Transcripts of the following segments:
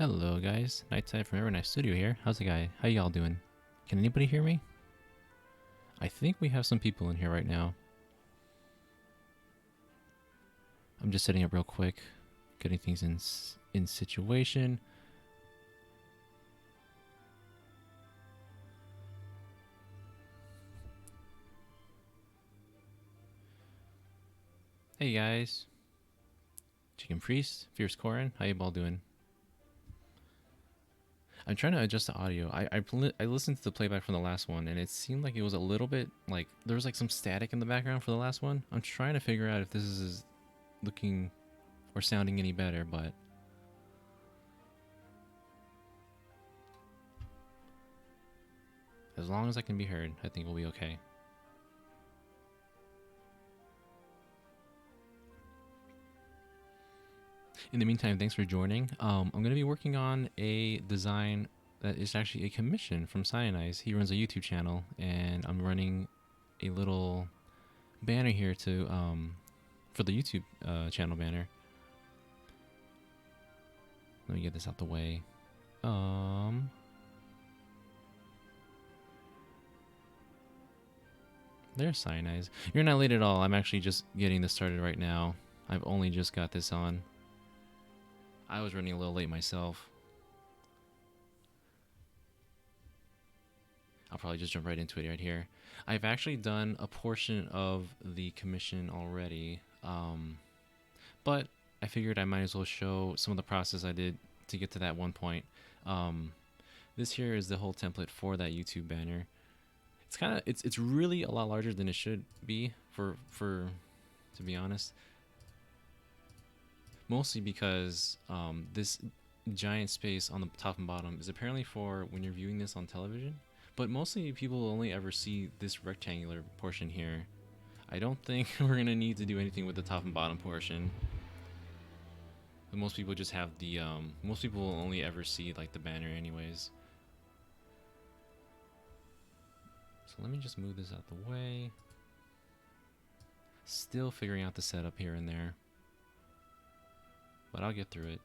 Hello guys, Nightside from Evernight Studio here. How's it guy? How y'all doing? Can anybody hear me? I think we have some people in here right now. I'm just setting up real quick, getting things in situation. Hey guys, Chicken Priest, Fierce Corin, how you all doing? I'm trying to adjust the audio. I listened to the playback from the last one, and it seemed like it was a little bit like there was like some static in the background for the last one. I'm trying to figure out if this is looking or sounding any better, but as long as I can be heard, I think we'll be okay. In the meantime, thanks for joining. I'm going to be working on a design that is actually a commission from Cyanize. He runs a YouTube channel, and I'm running a little banner here to for the YouTube channel banner. Let me get this out the way. There's Cyanize. You're not late at all. I'm actually just getting this started right now. I've only just got this on. I was running a little late myself. I'll probably just jump right into it right here. I've actually done a portion of the commission already, but I figured I might as well show some of the process I did to get to that one point. This here is the whole template for that YouTube banner. It's really a lot larger than it should be for to be honest. Mostly because this giant space on the top and bottom is apparently for when you're viewing this on television, but mostly people only ever see this rectangular portion here. I don't think we're gonna need to do anything with the top and bottom portion. But most people just have the most people will only ever see like the banner anyways. So let me just move this out the way. Still figuring out the setup here and there, but I'll get through it.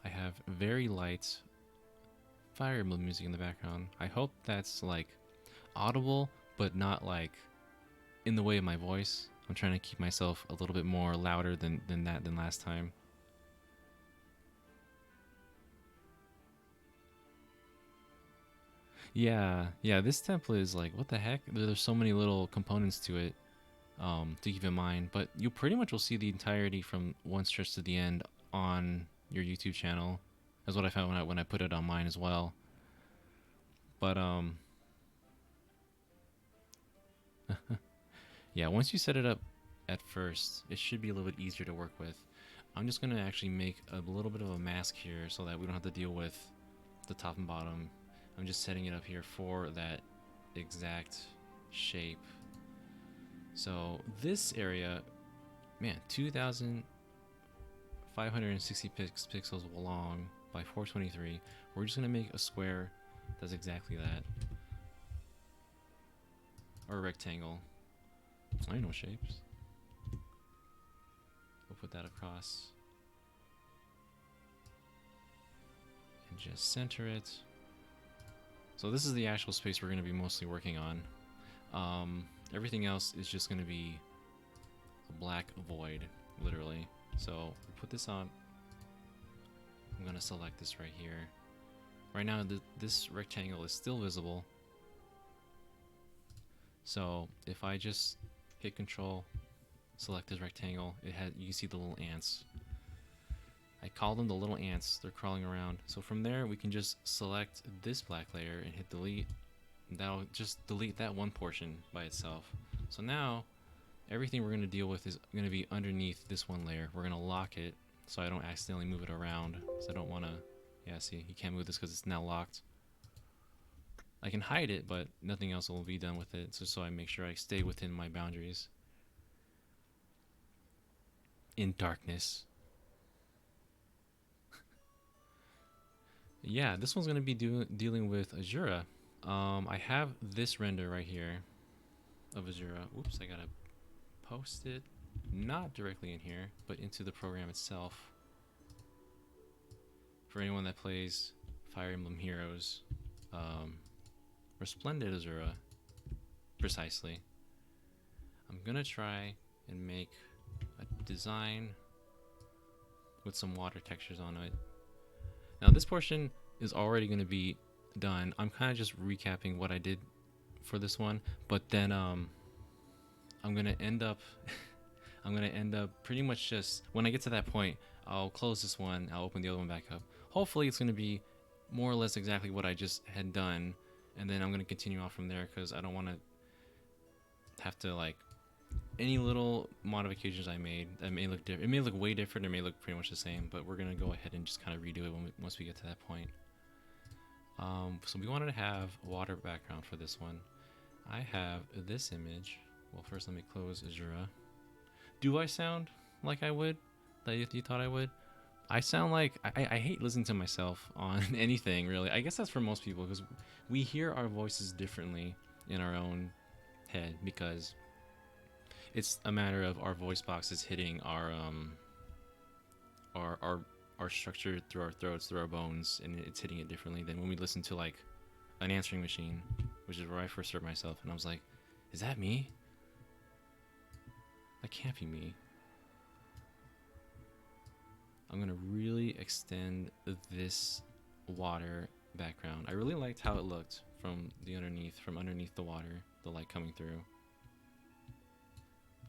I have very light Fire Emblem music in the background. I hope that's like audible, but not like in the way of my voice. I'm trying to keep myself a little bit more louder than last time. Yeah, this template is like, what the heck? There's so many little components to it to keep in mind, but you pretty much will see the entirety from one stretch to the end on your YouTube channel. That's what I found when I put it on mine as well. But yeah, once you set it up at first, it should be a little bit easier to work with. I'm just gonna actually make a little bit of a mask here so that we don't have to deal with the top and bottom. I'm just setting it up here for that exact shape. So this area, man, 2,560 pixels long by 423. We're just gonna make a square that's exactly that, or a rectangle. I know shapes. We'll put that across and just center it. So this is the actual space we're going to be mostly working on. Everything else is just going to be a black void, literally. So we'll put this on. I'm going to select this right here. Right now, this rectangle is still visible. So if I just hit Control, select this rectangle, you can see the little ants. I call them the little ants. They're crawling around. So from there, we can just select this black layer and hit delete. That'll just delete that one portion by itself. So now, everything we're going to deal with is going to be underneath this one layer. We're going to lock it so I don't accidentally move it around. So I don't want to... Yeah, see, you can't move this because it's now locked. I can hide it, but nothing else will be done with it. So I make sure I stay within my boundaries. In darkness. Yeah, this one's going to be dealing with Azura. I have this render right here of Azura. Oops, I gotta post it. not directly in here, but into the program itself. For anyone that plays Fire Emblem Heroes, Resplendent Azura, precisely, I'm gonna try and make a design with some water textures on it. Now this portion is already gonna be done. I'm kind of just recapping what I did for this one, but then I'm gonna end up pretty much just, when I get to that point, I'll close this one, I'll open the other one back up. Hopefully it's gonna be more or less exactly what I just had done, and then I'm gonna continue on from there because I don't want to have to, like, any little modifications I made that may look different. It may look way different, it may look pretty much the same, but we're gonna go ahead and just kind of redo it once we get to that point. So we wanted to have a water background for this one. I have this image. Well, first let me close Azura. Do I sound like I would? That you thought I would? I sound like I hate listening to myself on anything, really. I guess that's for most people because we hear our voices differently in our own head because it's a matter of our voice boxes hitting our structure through our throats, through our bones, and it's hitting it differently than when we listen to, like, an answering machine, which is where I first heard myself, and I was like, is that me? That can't be me. I'm gonna really extend this water background. I really liked how it looked from underneath the water, the light coming through.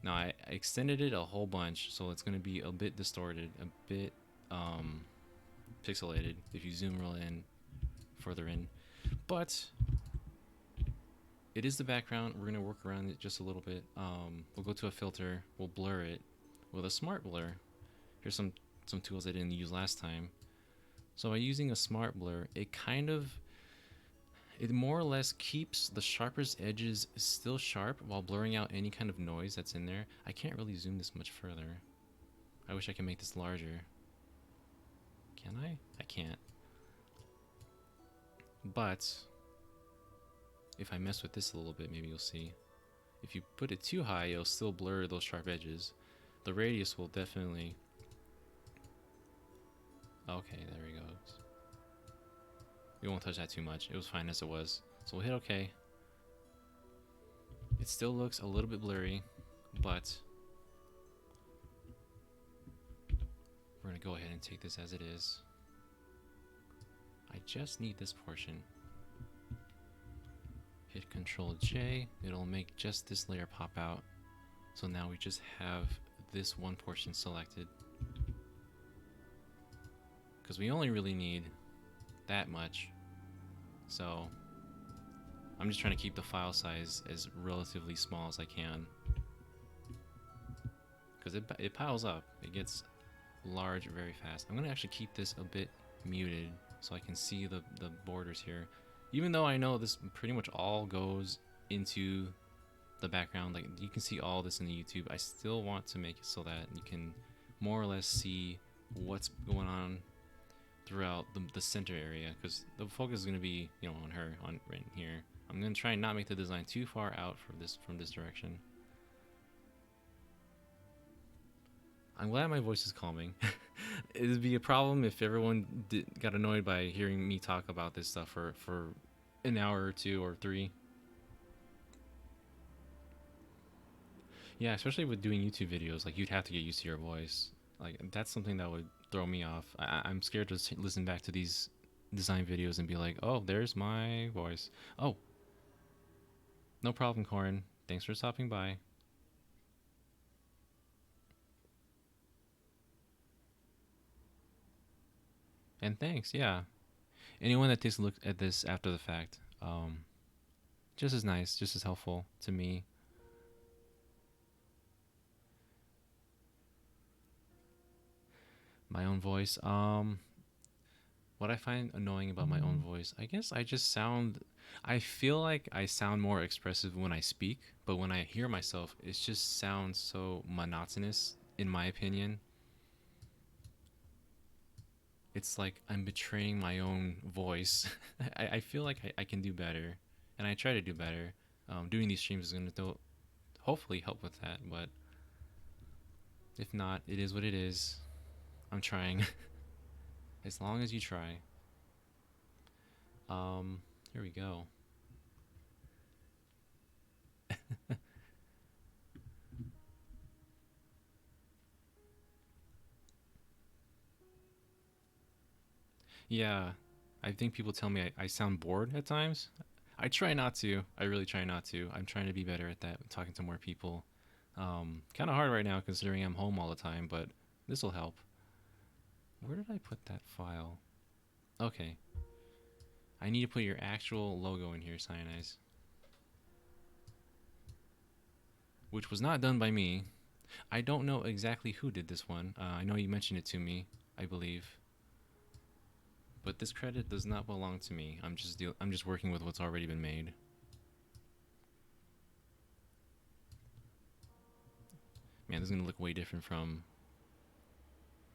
Now I extended it a whole bunch, so it's gonna be a bit distorted, a bit pixelated if you zoom real in, further in. But it is the background. We're gonna work around it just a little bit. We'll go to a filter. We'll blur it with a smart blur. Here's some tools I didn't use last time. So by using a smart blur, it more or less keeps the sharpest edges still sharp while blurring out any kind of noise that's in there. I can't really zoom this much further. I wish I could make this larger. Can I? I can't. But if I mess with this a little bit, maybe you'll see. If you put it too high, it'll still blur those sharp edges. The radius will definitely... Okay, there he goes. We won't touch that too much. It was fine as it was. So we'll hit OK. It still looks a little bit blurry, but we're going to go ahead and take this as it is. I just need this portion. Hit Control J. It'll make just this layer pop out. So now we just have this one portion selected. Because we only really need that much. So I'm just trying to keep the file size as relatively small as I can. Because it piles up. It gets large very fast. I'm going to actually keep this a bit muted so I can see the borders here. Even though I know this pretty much all goes into the background, like you can see all this in the YouTube, I still want to make it so that you can more or less see what's going on throughout the center area, because the focus is going to be, you know, on her, on right here. I'm going to try and not make the design too far out from this direction. I'm glad my voice is calming. It would be a problem if everyone got annoyed by hearing me talk about this stuff for an hour or two or three. Yeah, especially with doing YouTube videos, like you'd have to get used to your voice. Like that's something that would throw me off. I'm scared to listen back to these design videos and be like, oh, there's my voice. Oh, no problem, Corin. Thanks for stopping by. And thanks, yeah. Anyone that takes a look at this after the fact, just as nice, just as helpful to me. My own voice. What I find annoying about my own voice, I guess I feel like I sound more expressive when I speak, but when I hear myself, it just sounds so monotonous, in my opinion. It's like I'm betraying my own voice. I feel like I can do better, and I try to do better. Doing these streams is going to hopefully help with that, but If not, it is what it is. I'm trying. As long as you try. Here we go. Yeah, I think people tell me I sound bored at times. I try not to. I really try not to. I'm trying to be better at that, talking to more people. Kind of hard right now considering I'm home all the time, but this will help. Where did I put that file? Okay. I need to put your actual logo in here, Cyanize. Which was not done by me. I don't know exactly who did this one. I know you mentioned it to me, I believe. But this credit does not belong to me. I'm just working with what's already been made. Man, this is gonna look way different from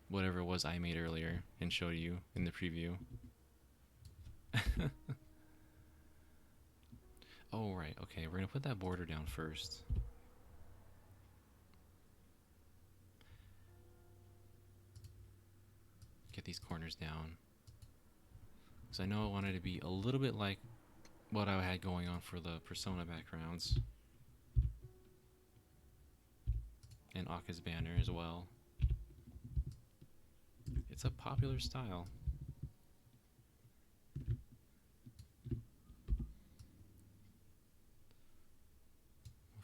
whatever it was I made earlier and showed you in the preview. Oh, right. Okay, we're gonna put that border down first. Get these corners down. Because I know I wanted to be a little bit like what I had going on for the Persona backgrounds. And Aka's banner as well. It's a popular style. We'll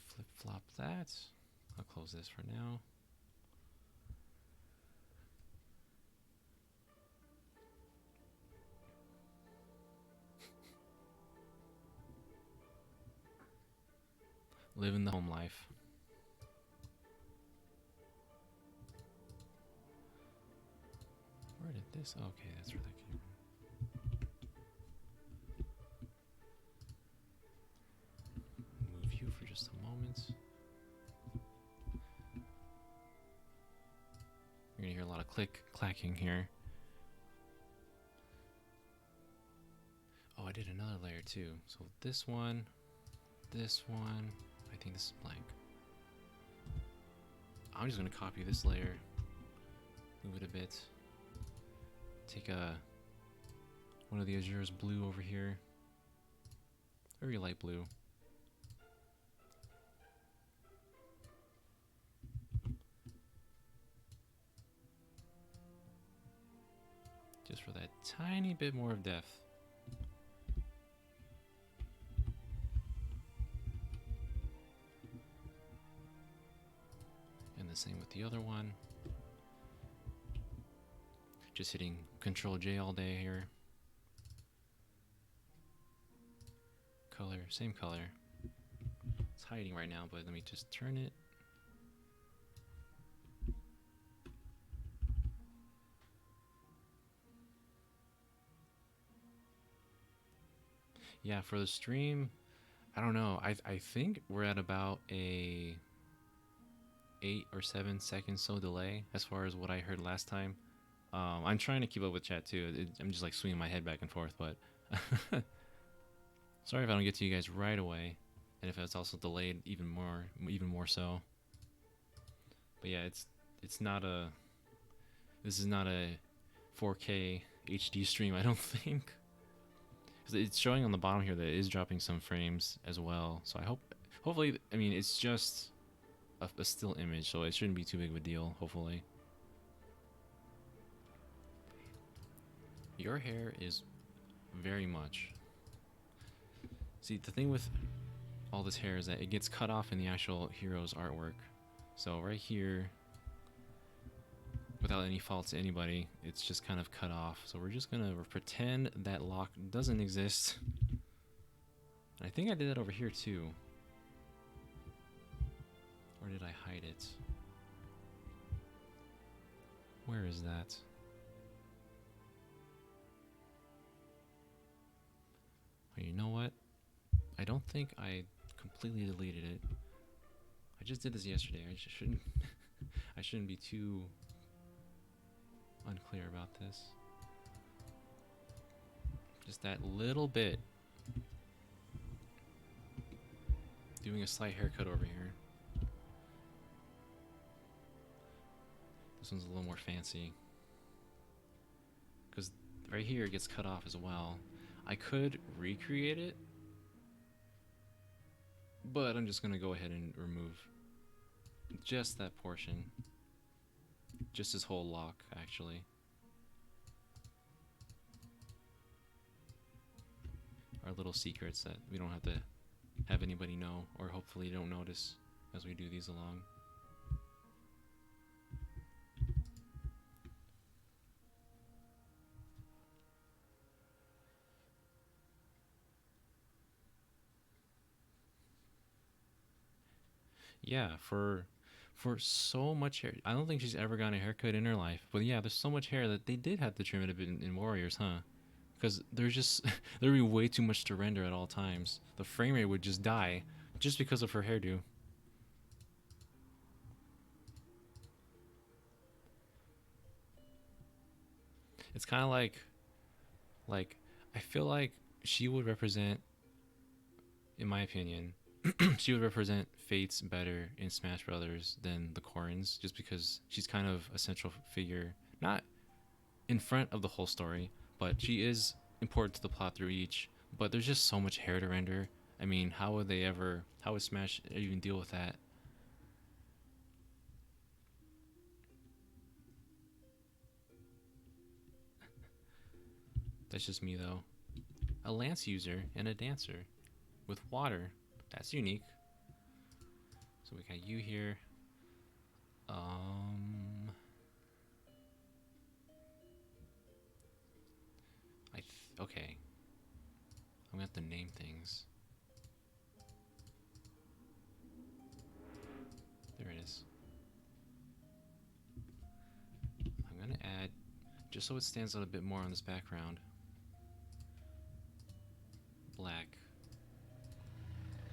flip-flop that. I'll close this for now. Living the home life. Where did this? Okay, that's where that came from. Move you for just a moment. You're gonna hear a lot of clacking here. Oh, I did another layer too. So this one. I think this is blank. I'm just gonna copy this layer, move it a bit. Take one of the Azura's blue over here, very light blue. Just for that tiny bit more of depth. And the same with the other one. Just hitting Control J all day here. Color, same color. It's hiding right now, but let me just turn it. Yeah, for the stream, I don't know. I think we're at about a 8 or 7 seconds so delay as far as what I heard last time. I'm trying to keep up with chat too. I'm just like swinging my head back and forth, but sorry if I don't get to you guys right away, and if it's also delayed even more so. But yeah, it's not a. This is not a 4K HD stream, I don't think. Because it's showing on the bottom here that it is dropping some frames as well. So hopefully, I mean, it's just a still image, so it shouldn't be too big of a deal, hopefully. Your hair is very much... See, the thing with all this hair is that it gets cut off in the actual hero's artwork. So right here, without any fault to anybody, it's just kind of cut off. So we're just gonna pretend that lock doesn't exist. And I think I did that over here too. Or did I hide it? Where is that? Oh, you know what? I don't think I completely deleted it. I just did this yesterday. I just shouldn't I shouldn't be too unclear about this. Just that little bit. Doing a slight haircut over here. This one's a little more fancy. Because right here it gets cut off as well. I could recreate it, but I'm just going to go ahead and remove just that portion. Just this whole lock, actually. Our little secrets that we don't have to have anybody know, or hopefully don't notice as we do these along. Yeah, for so much hair. I don't think she's ever gotten a haircut in her life. But yeah, there's so much hair that they did have to trim it a bit in Warriors, huh? Because there's just there'd be way too much to render at all times. The frame rate would just die just because of her hairdo. It's kind of like I feel like she would represent, in my opinion, she would represent Fates better in Smash Brothers than the Corins, just because she's kind of a central figure, not in front of the whole story, but she is important to the plot through each. But there's just so much hair to render. I mean, how would they ever? How would Smash even deal with that? That's just me though. A lance user and a dancer with water. That's unique. So we got you here. Um, okay. I'm gonna have to name things. There it is. I'm gonna add, just so it stands out a bit more on this background, black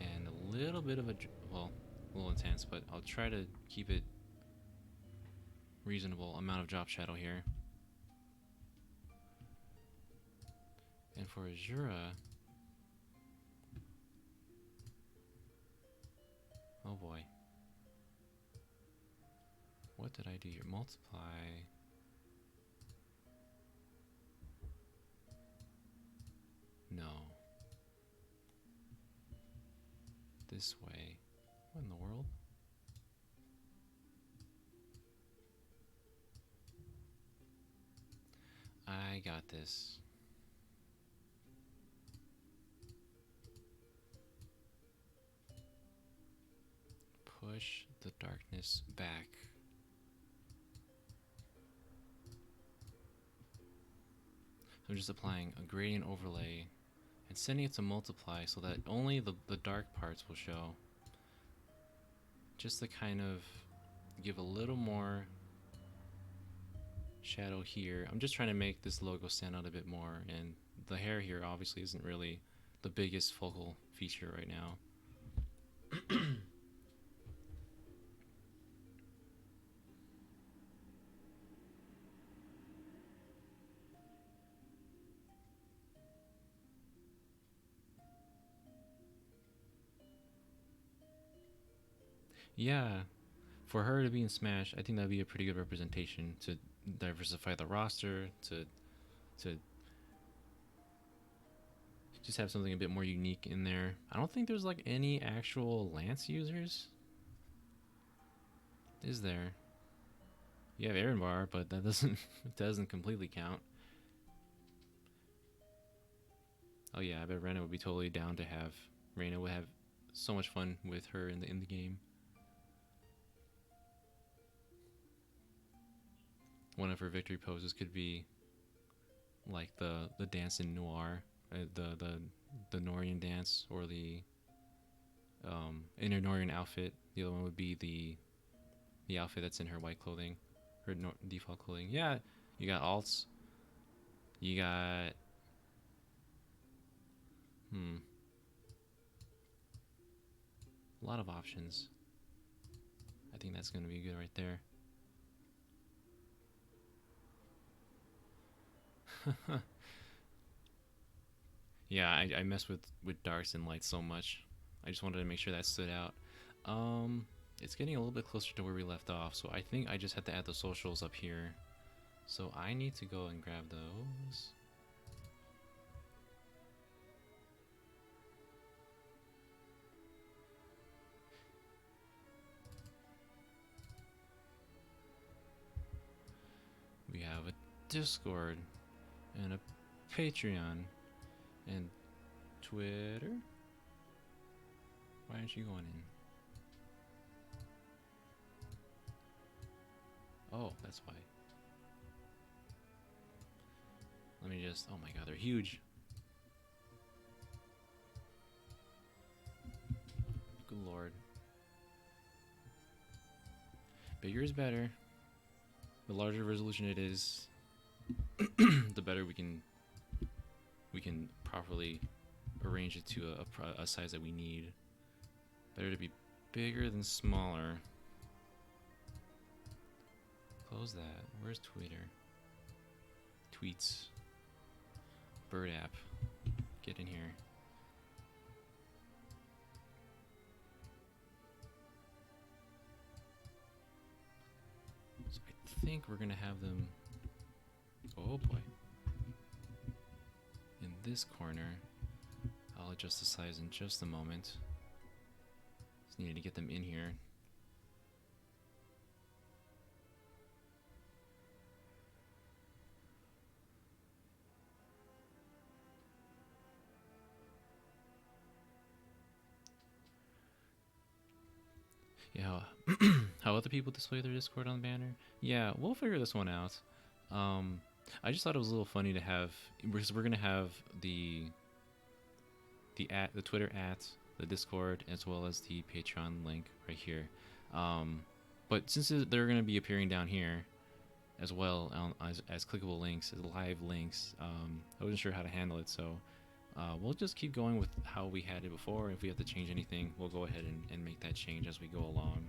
and a little bit of a, well, a little intense, but I'll try to keep it reasonable amount of drop shadow here. And for Azura, oh boy, what did I do here? Multiply. No. This way. What in the world? I got this. Push the darkness back. So I'm just applying a gradient overlay and setting it to multiply so that only the dark parts will show. Just to kind of give a little more shadow here. I'm just trying to make this logo stand out a bit more, and the hair here obviously isn't really the biggest focal feature right now. Yeah, for her to be in Smash, I think that'd be a pretty good representation to diversify the roster, to just have something a bit more unique in there. I don't think there's like any actual Lance users. Is there? You have Aaron Bar, but that doesn't completely count. Oh yeah, I bet Rena would be totally down to have. Rena would have so much fun with her in the game. One of her victory poses could be like the dance in Noir, the Norian dance, or the inner Norian outfit. The other one would be the outfit that's in her white clothing, her default clothing. Yeah, you got alts. You got a lot of options. I think that's gonna be good right there. Yeah, I mess with darks and lights so much. I just wanted to make sure that stood out. it's getting a little bit closer to where we left off, so I think I just had to add the socials up here. So I need to go and grab those. We have a Discord and a Patreon and Twitter. Why aren't you going in? Oh, that's why. Let me just, oh my god, they're huge. Good lord. Bigger is better. The larger resolution it is, the better we can properly arrange it to a size that we need. Better to be bigger than smaller. Close that. Where's Twitter? Tweets. Bird app. Get in here. So I think we're gonna have them. Oh boy. In this corner. I'll adjust the size in just a moment. Just needed to get them in here. Yeah, how other people display their Discord on the banner? Yeah, we'll figure this one out. I just thought it was a little funny to have, because we're gonna have the Twitter @ the Discord, as well as the Patreon link right here. But since they're gonna be appearing down here as well as clickable links, as live links, I wasn't sure how to handle it, so we'll just keep going with how we had it before. If we have to change anything, we'll go ahead and make that change as we go along.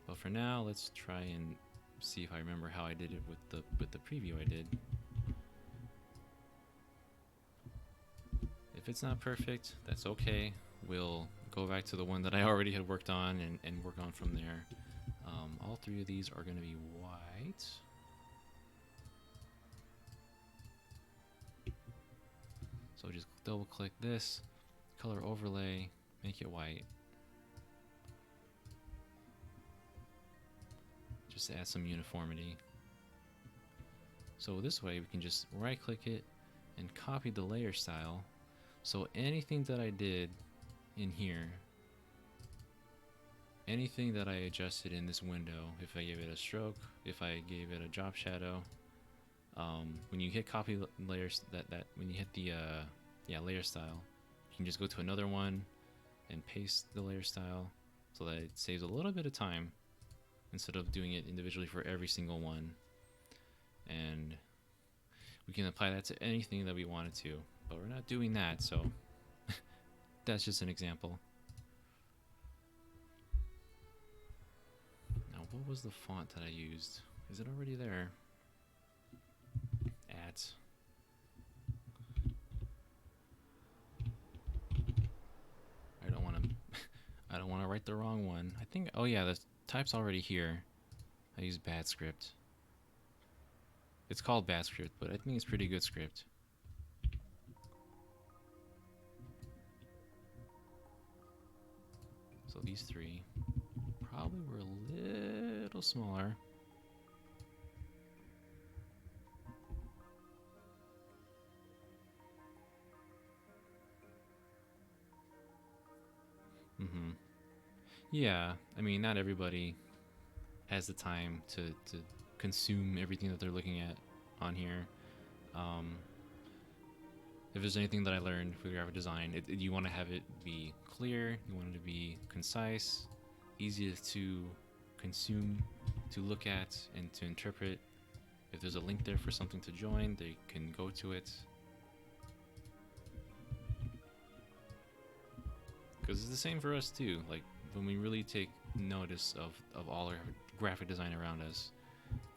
But for now, let's try and see if I remember how I did it with the preview I did. If it's not perfect, that's okay. We'll go back to the one that I already had worked on and work on from there. All three of these are going to be white. So just double click this, color overlay, make it white. Just to add some uniformity. So this way we can just right click it and copy the layer style. So anything that I did in here, anything that I adjusted in this window, if I gave it a stroke, if I gave it a drop shadow, when you hit copy layers, when you hit the layer style, you can just go to another one and paste the layer style so that it saves a little bit of time instead of doing it individually for every single one. And we can apply that to anything that we wanted to, but we're not doing that, so that's just an example. Now, what was the font that I used? Is it already there? I don't want to write the wrong one. I think, oh yeah, the type's already here. I use bad script. It's called bad script, but I think it's pretty good script. So these three probably were a little smaller. Yeah, I mean, not everybody has the time to consume everything that they're looking at on here. If there's anything that I learned with graphic design, you want to have it be clear, you want it to be concise, easy to consume, to look at, and to interpret. If there's a link there for something to join, they can go to it. Because it's the same for us too. Like, when we really take notice of all our graphic design around us,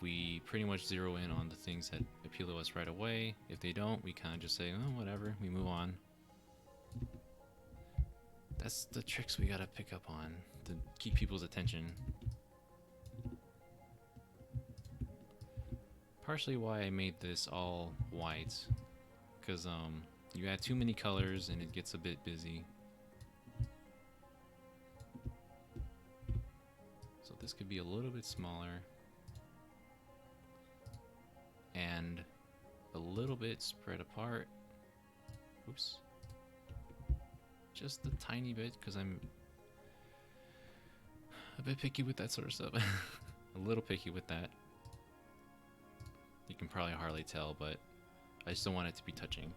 we pretty much zero in on the things that appeal to us right away. If they don't, we kind of just say, oh, whatever, we move on. That's the tricks we gotta pick up on. to keep people's attention. Partially why I made this all white, because you add too many colors and it gets a bit busy. So this could be a little bit smaller and a little bit spread apart. Oops. Just a tiny bit, because I'm a bit picky with that sort of stuff. A little picky with that. You can probably hardly tell, but I just don't want it to be touching.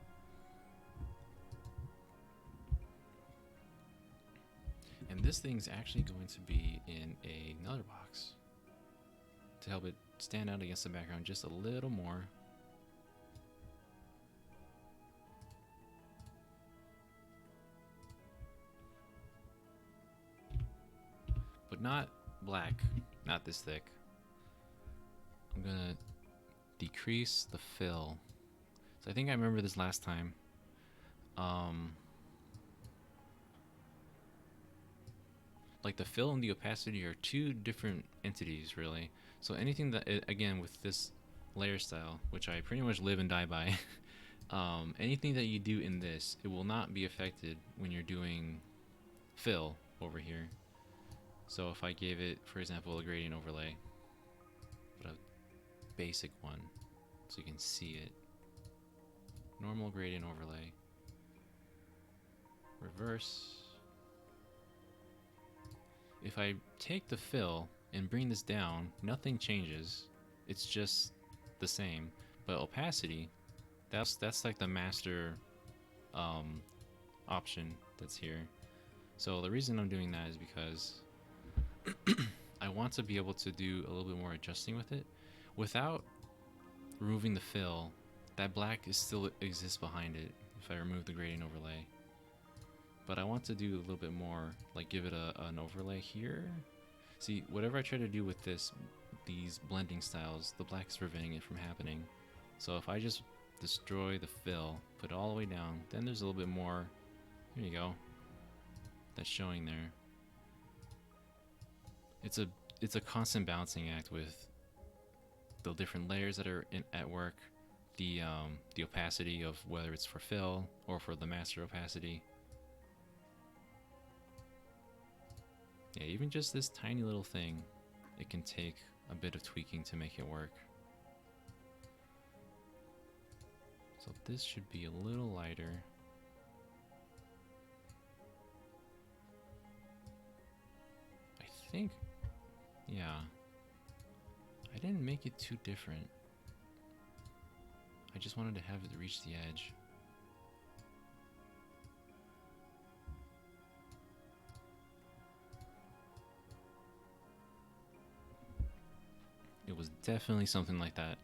And this thing's actually going to be in another box to help it stand out against the background just a little more. But not black, not this thick. I'm gonna decrease the fill. So I think I remember this last time. Like the fill and the opacity are two different entities, really. So anything that, again, with this layer style, which I pretty much live and die by, anything that you do in this, it will not be affected when you're doing fill over here. So if I gave it, for example, a gradient overlay, but a basic one, so you can see it. Normal gradient overlay. Reverse. If I take the fill and bring this down, nothing changes. It's just the same. But opacity, that's like the master option that's here. So the reason I'm doing that is because I want to be able to do a little bit more adjusting with it without removing the fill. That black is still exists behind it if I remove the gradient overlay. But I want to do a little bit more, like give it an overlay here. See, whatever I try to do with these blending styles, the black is preventing it from happening. So if I just destroy the fill, put it all the way down, then there's a little bit more, here you go, that's showing there. It's a constant balancing act with the different layers that are at work, the opacity of whether it's for fill or for the master opacity. Yeah, even just this tiny little thing, it can take a bit of tweaking to make it work. So this should be a little lighter. I think, yeah. I didn't make it too different. I just wanted to have it reach the edge. It was definitely something like that.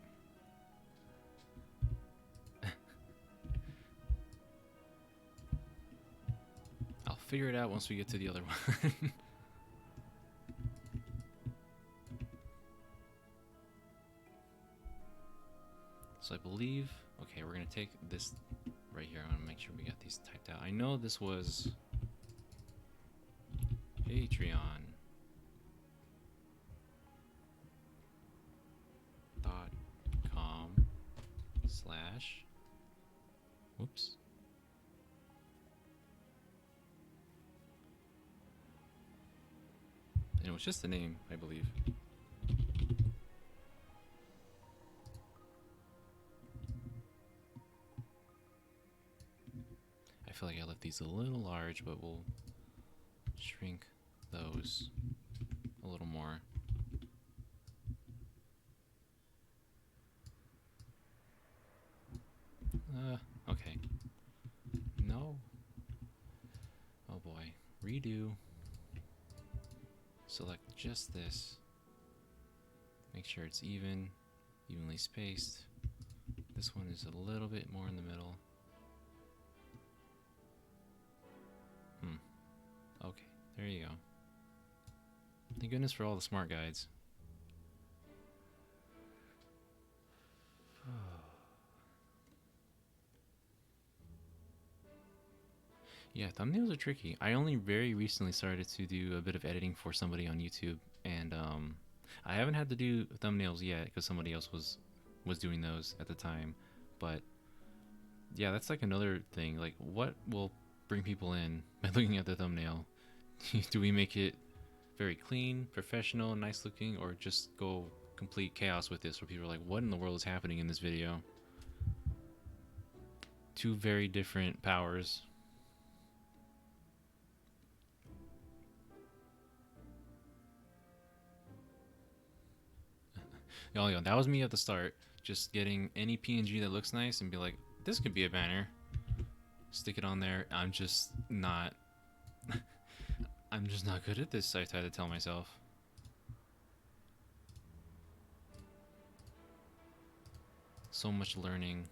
I'll figure it out once we get to the other one. So I believe, okay, we're gonna take this right here. I wanna make sure we got these typed out. I know this was patreon.com/ whoops. And it was just the name, I believe. I feel like I left these a little large, but we'll shrink those a little more. Okay. No. Oh boy. Redo. Select just this. Make sure it's evenly spaced. This one is a little bit more in the middle. Okay, there you go. Thank goodness for all the smart guides. Yeah, thumbnails are tricky. I only very recently started to do a bit of editing for somebody on YouTube, and I haven't had to do thumbnails yet because somebody else was doing those at the time. But yeah, that's like another thing. Like, what will bring people in by looking at the thumbnail? Do we make it very clean, professional, nice looking, or just go complete chaos with this where people are like, what in the world is happening in this video? Two very different powers. Oh, yeah, that was me at the start. Just getting any PNG that looks nice and be like, this could be a banner. Stick it on there. I'm just not I'm just not good at this, I try to tell myself. So much learning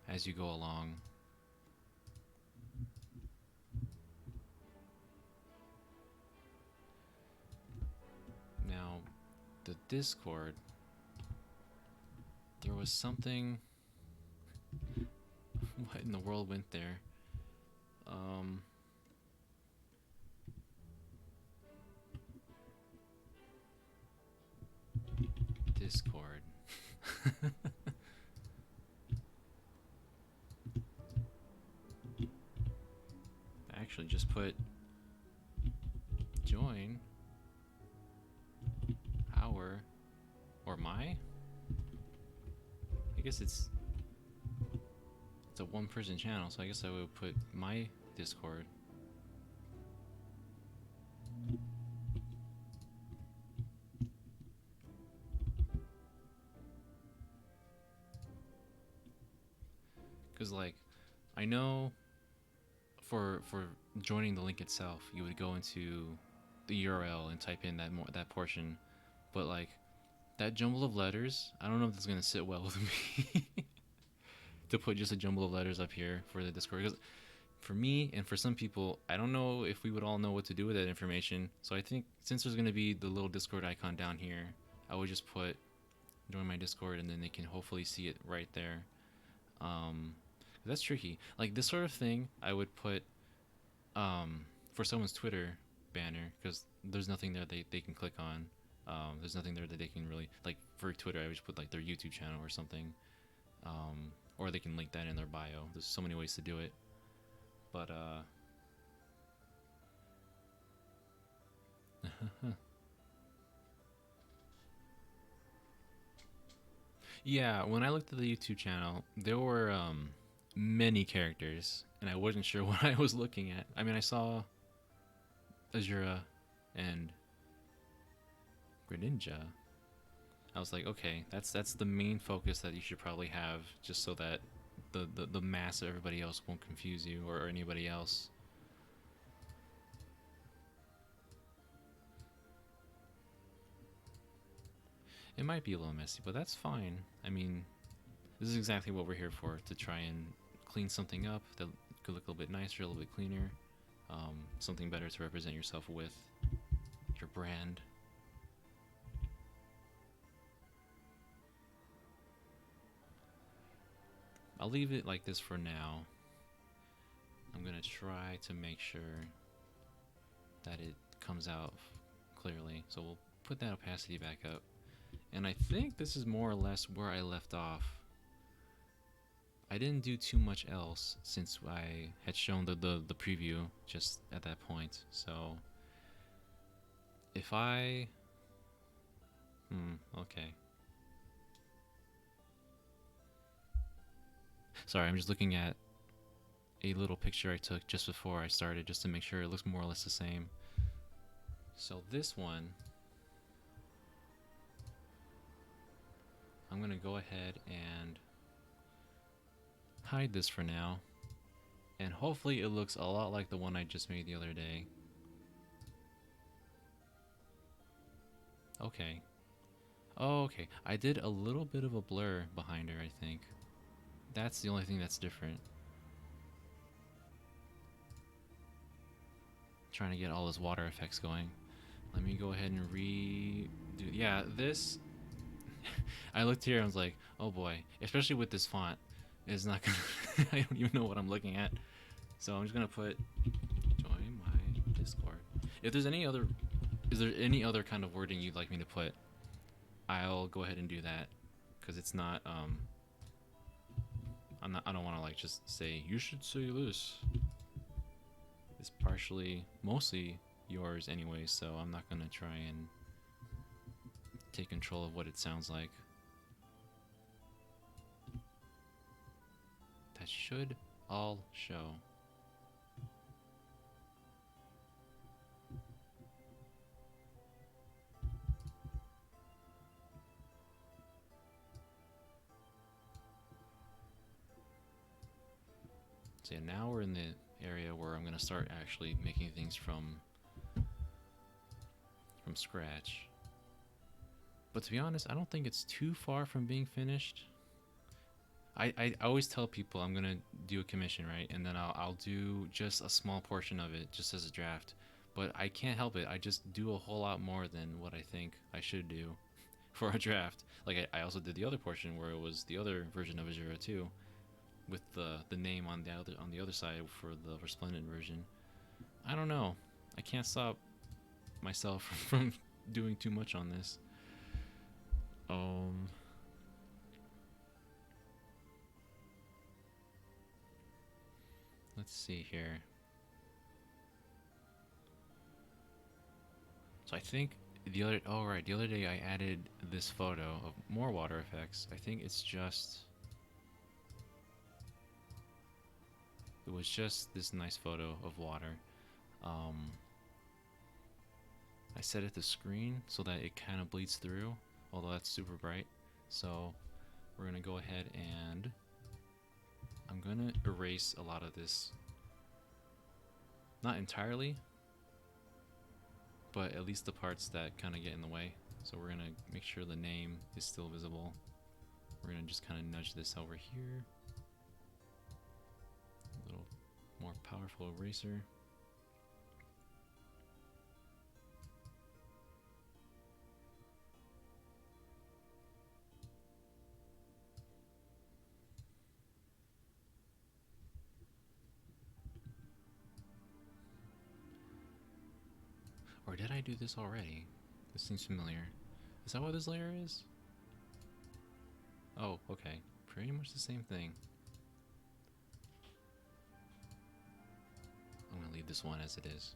as you go along. Now, the Discord, there was something. What in the world went there? Discord. Actually, just put join our or my. I guess it's a one-person channel, so I guess I would put my Discord. Because, like, I know for joining the link itself, you would go into the URL and type in that portion, but like that jumble of letters, I don't know if that's gonna sit well with me to put just a jumble of letters up here for the Discord. Because for me and for some people, I don't know if we would all know what to do with that information. So I think since there's gonna be the little Discord icon down here, I would just put join my Discord, and then they can hopefully see it right there. That's tricky. Like this sort of thing, I would put for someone's Twitter banner, because there's nothing there they can click on. There's nothing there that they can really like. For Twitter, I would just put like their YouTube channel or something, or they can link that in their bio. There's so many ways to do it, but yeah. When I looked at the YouTube channel, there were many characters, and I wasn't sure what I was looking at. I mean, I saw Azura and Greninja. I was like, okay, that's the main focus that you should probably have, just so that the mass of everybody else won't confuse you, or anybody else. It might be a little messy, but that's fine. I mean, this is exactly what we're here for, to try and clean something up that could look a little bit nicer, a little bit cleaner, something better to represent yourself with, your brand. I'll leave it like this for now. I'm gonna try to make sure that it comes out clearly. So we'll put that opacity back up. And I think this is more or less where I left off. I didn't do too much else since I had shown the preview just at that point. So if I okay. Sorry, I'm just looking at a little picture I took just before I started, just to make sure it looks more or less the same. So this one, I'm gonna go ahead and hide this for now, and hopefully it looks a lot like the one I just made the other day. Okay. Oh, okay. I did a little bit of a blur behind her, I think. That's the only thing that's different. Trying to get all those water effects going. Let me go ahead and redo. Yeah, this. I looked here and I was like, oh boy. Especially with this font. It's not gonna. I don't even know what I'm looking at. So I'm just gonna put Discord. If there's any other, is there any other kind of wording you'd like me to put? I'll go ahead and do that, because it's not I don't want to like just say you should say this. It's mostly yours anyway, so I'm not gonna try and take control of what it sounds like. That should all show. So yeah, now we're in the area where I'm gonna start actually making things from scratch. But to be honest, I don't think it's too far from being finished. I always tell people I'm gonna do a commission, right? And then I'll do just a small portion of it just as a draft. But I can't help it. I just do a whole lot more than what I think I should do for a draft. Like I also did the other portion where it was the other version of Azura too, with the name on the other side for the Resplendent version. I don't know. I can't stop myself from doing too much on this. Let's see here. So I think the other day I added this photo of more water effects. I think it's just it was just this nice photo of water. I set it to screen so that it kind of bleeds through, although that's super bright. So we're gonna go ahead and I'm gonna erase a lot of this. Not entirely, but at least the parts that kind of get in the way. So we're gonna make sure the name is still visible. We're gonna just kind of nudge this over here. A little more powerful eraser. Or did I do this already? This seems familiar. Is that what this layer is? Oh, okay. Pretty much the same thing. I'm gonna leave this one as it is.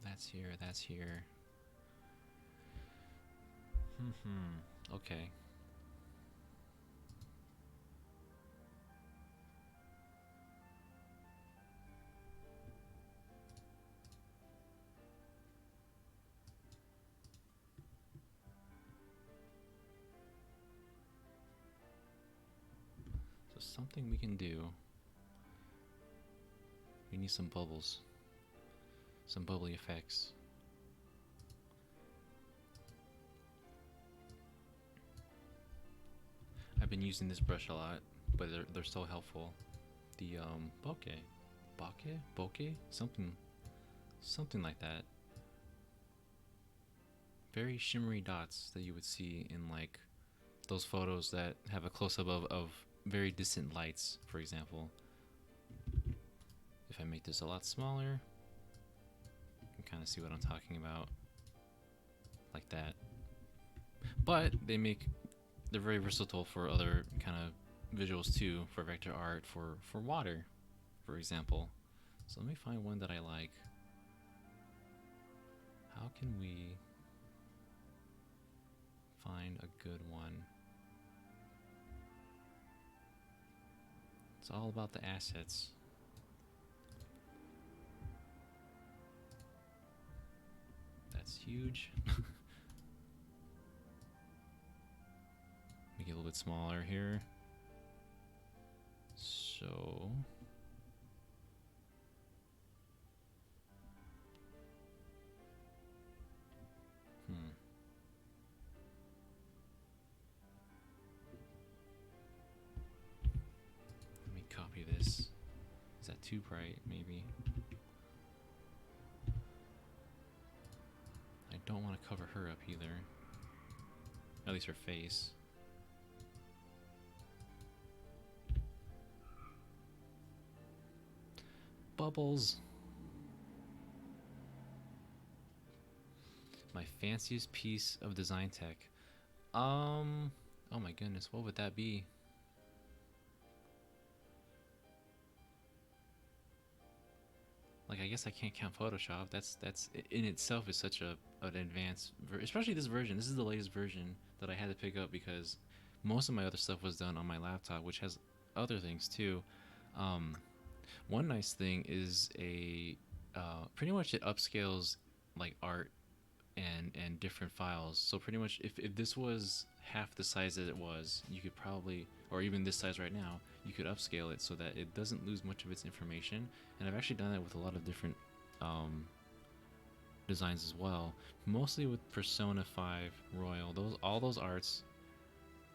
That's here, that's here. Okay. So something we can do. We need some bubbles. Some bubbly effects. I've been using this brush a lot, but they're so helpful. The bokeh, something like that. Very shimmery dots that you would see in like those photos that have a close-up of very distant lights, for example. If I make this a lot smaller, you can kind of see what I'm talking about, like that. But they're very versatile for other kind of visuals too, for vector art, for water, for example. So let me find one that I like. How can we find a good one? It's all about the assets. That's huge. Make it a little bit smaller here. So let me copy this. Is that too bright? Maybe. I don't want to cover her up either. At least her face. bubbles. My fanciest piece of design tech. Oh my goodness, what would that be? Like, I guess I can't count Photoshop. That's in itself is such an advanced, especially this version. This is the latest version that I had to pick up because most of my other stuff was done on my laptop, which has other things too. Um, One nice thing is pretty much it upscales like art and different files. So pretty much if this was half the size that it was, you could probably, or even this size right now, you could upscale it so that it doesn't lose much of its information. And I've actually done that with a lot of different um, designs as well. Mostly with Persona 5 Royal. All those arts,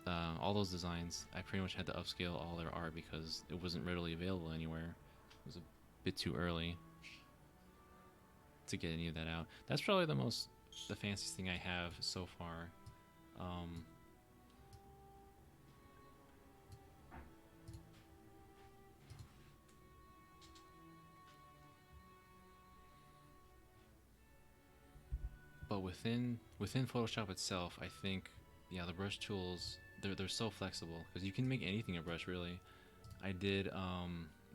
all those designs, I pretty much had to upscale all their art because it wasn't readily available anywhere. It was a bit too early to get any of that out. That's probably the fanciest thing I have so far. Um, but within Photoshop itself, I think yeah, the brush tools they're so flexible because you can make anything a brush really. I did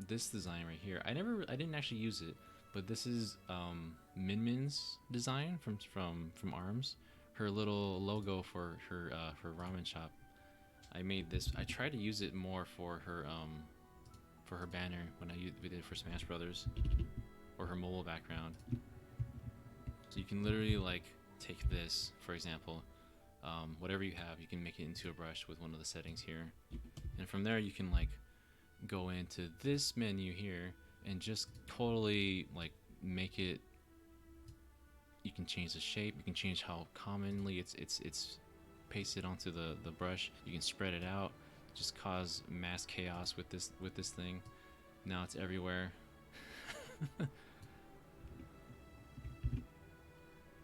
this design right here. I didn't actually use it, but this is Min Min's design from Arms. Her little logo for her ramen shop. I made this. I tried to use it more for her banner when we did it for Smash Brothers, or her mobile background. So you can literally like take this, for example, whatever you have, you can make it into a brush with one of the settings here, and from there you can like go into this menu here and just totally like make it. You can change the shape. You can change how commonly it's pasted onto the brush. You can spread it out, just cause mass chaos with this thing. Now it's everywhere.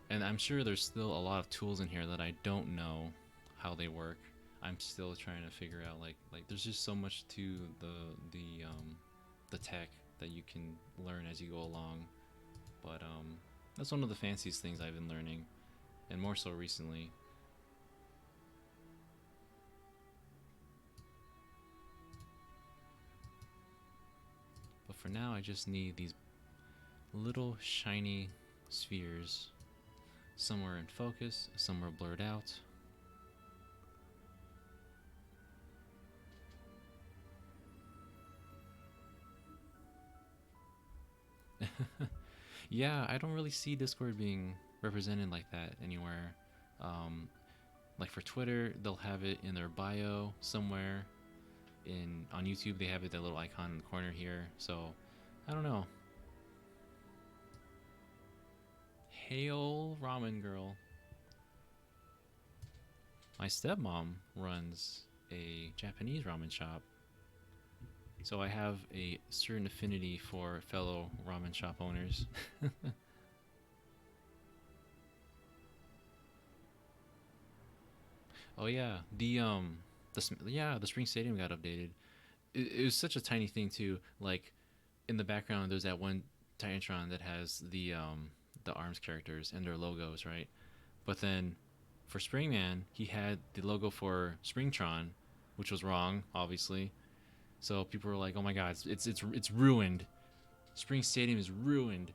And I'm sure there's still a lot of tools in here that I don't know how they work. I'm still trying to figure out like there's just so much to the tech that you can learn as you go along. But that's one of the fanciest things I've been learning, and more so recently. But for now, I just need these little shiny spheres. Somewhere in focus, somewhere blurred out. Yeah, I don't really see Discord being represented like that anywhere. Um, like for Twitter, they'll have it in their bio somewhere. On YouTube, they have it that little icon in the corner here. So, I don't know. Hail Ramen Girl. My stepmom runs a Japanese ramen shop. So I have a certain affinity for fellow ramen shop owners. Oh yeah, the Spring Stadium got updated. It was such a tiny thing too. Like in the background, there's that one Titantron that has the arms characters and their logos, right? But then for Springman, he had the logo for Springtron, which was wrong, obviously. So people were like, "Oh my God, it's ruined. Spring Stadium is ruined."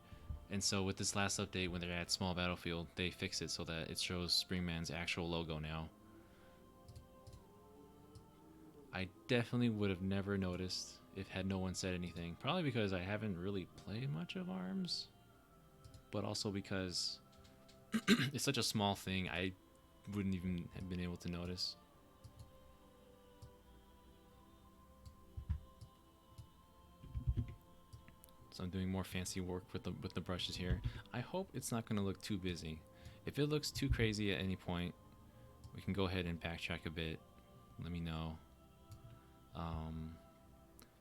And so with this last update, when they're at Small Battlefield, they fix it so that it shows Springman's actual logo now. I definitely would have never noticed if had no one said anything. Probably because I haven't really played much of Arms, but also because it's such a small thing, I wouldn't even have been able to notice. So I'm doing more fancy work with the brushes here. I hope it's not going to look too busy. If it looks too crazy at any point, we can go ahead and backtrack a bit. Let me know.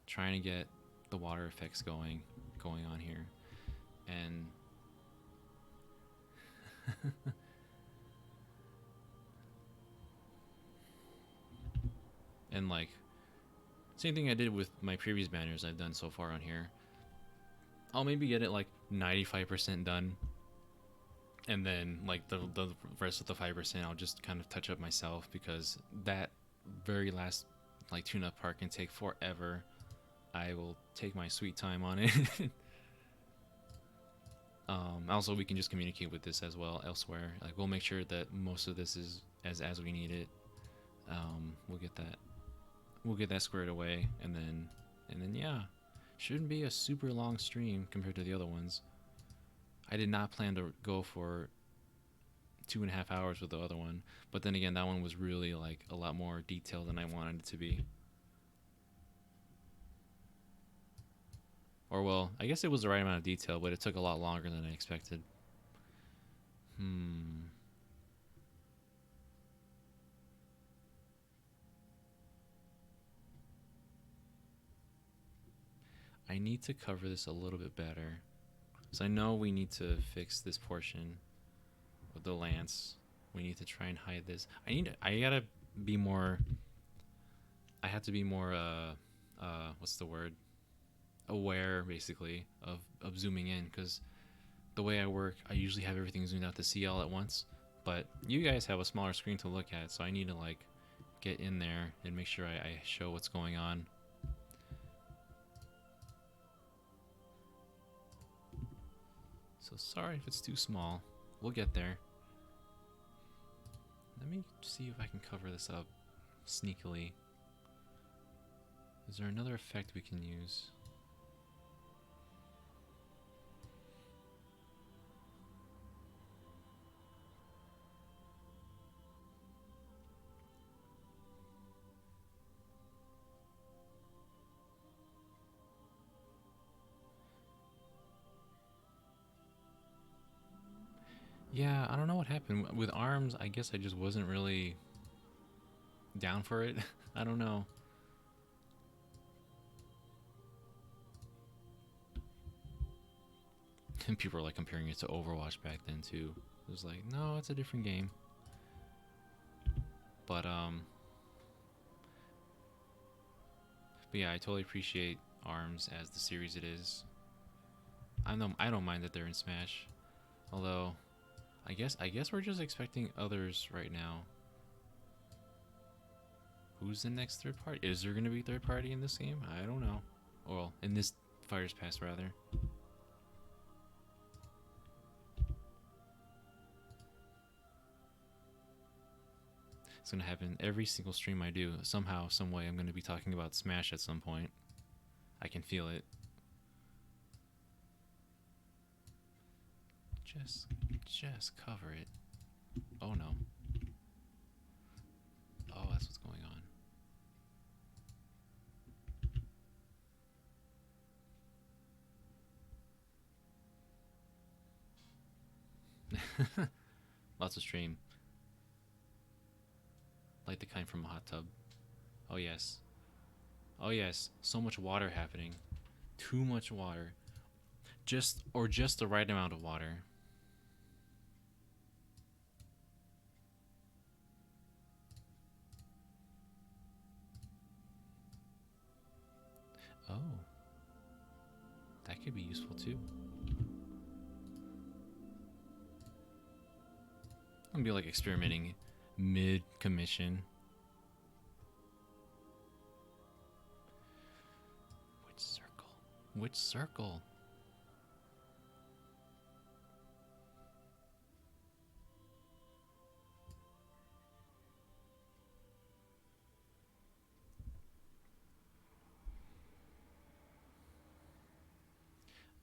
Trying to get the water effects going on here, and and like same thing I did with my previous banners I've done so far on here. I'll maybe get it like 95% done, and then like the rest of the 5% I'll just kind of touch up myself, because that very last like tune-up part can take forever. I will take my sweet time on it. Also, we can just communicate with this as well elsewhere. Like, we'll make sure that most of this is as we need it. We'll get that squared away, and then yeah, shouldn't be a super long stream compared to the other ones. I did not plan to go for 2.5 hours with the other one, but then again, that one was really like a lot more detailed than I wanted it to be. Or, well, I guess it was the right amount of detail, but it took a lot longer than I expected. I need to cover this a little bit better. So I know we need to fix this portion with the lance. We need to try and hide this. I gotta be more, I have to be more, what's the word? Aware, basically, of zooming in, because the way I work, I usually have everything zoomed out to see all at once. But you guys have a smaller screen to look at, so I need to like get in there and make sure I show what's going on. So sorry if it's too small. We'll get there. Let me see if I can cover this up sneakily. Is there another effect we can use? Yeah, I don't know what happened. With arms, I guess I just wasn't really down for it. I don't know. And people are like comparing it to Overwatch back then too. It was like, no, it's a different game. But yeah, I totally appreciate arms as the series it is. I don't mind that they're in Smash. Although I guess we're just expecting others right now. Who's the next third party? Is there gonna be third party in this game? I don't know. Well, in this Fighters Pass rather. It's gonna happen every single stream I do. Somehow, some way, I'm gonna be talking about Smash at some point. I can feel it. Just cover it. Oh no. Oh, that's what's going on. Lots of stream. Like the kind from a hot tub. Oh yes. Oh yes. So much water happening. Too much water. Just the right amount of water. Oh. That could be useful too. I'm gonna be like experimenting mid-commission. Which circle? Which circle?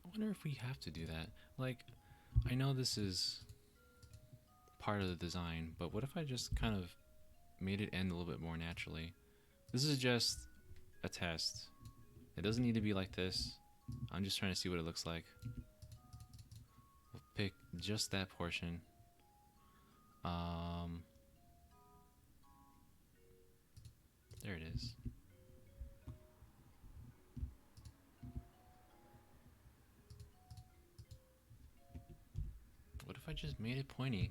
I wonder if we have to do that. Like, I know this is part of the design, but what if I just kind of made it end a little bit more naturally? This is just a test. It doesn't need to be like this. I'm just trying to see what it looks like. We'll pick just that portion. There it is. What if I just made it pointy?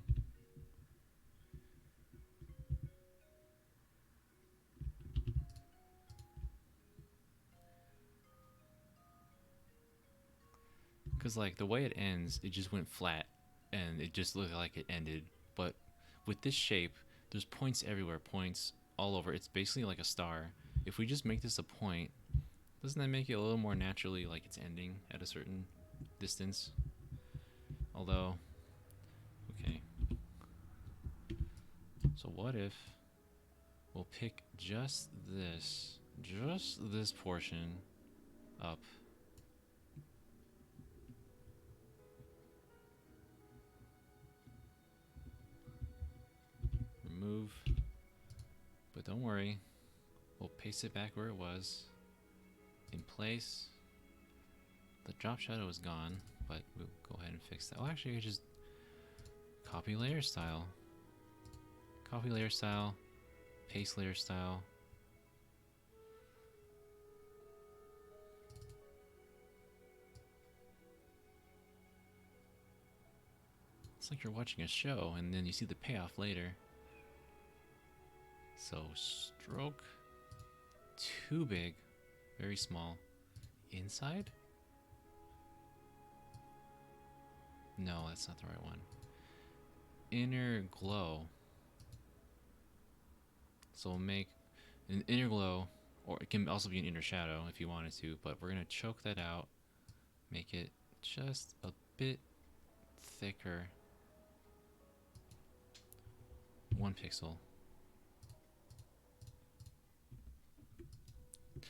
Because like the way it ends, it just went flat, and it just looked like it ended. But with this shape, there's points everywhere, points all over. It's basically like a star. If we just make this a point, doesn't that make it a little more naturally like it's ending at a certain distance? Although, okay. So what if we'll pick just this portion up. Remove, but don't worry, we'll paste it back where it was, in place. The drop shadow is gone, but we'll go ahead and fix that. Oh, actually, I just copy layer style. Copy layer style, paste layer style. It's like you're watching a show and then you see the payoff later. So stroke, too big, very small. Inside? No, that's not the right one. Inner glow. So we'll make an inner glow, or it can also be an inner shadow if you wanted to, but we're gonna choke that out, make it just a bit thicker. 1 pixel.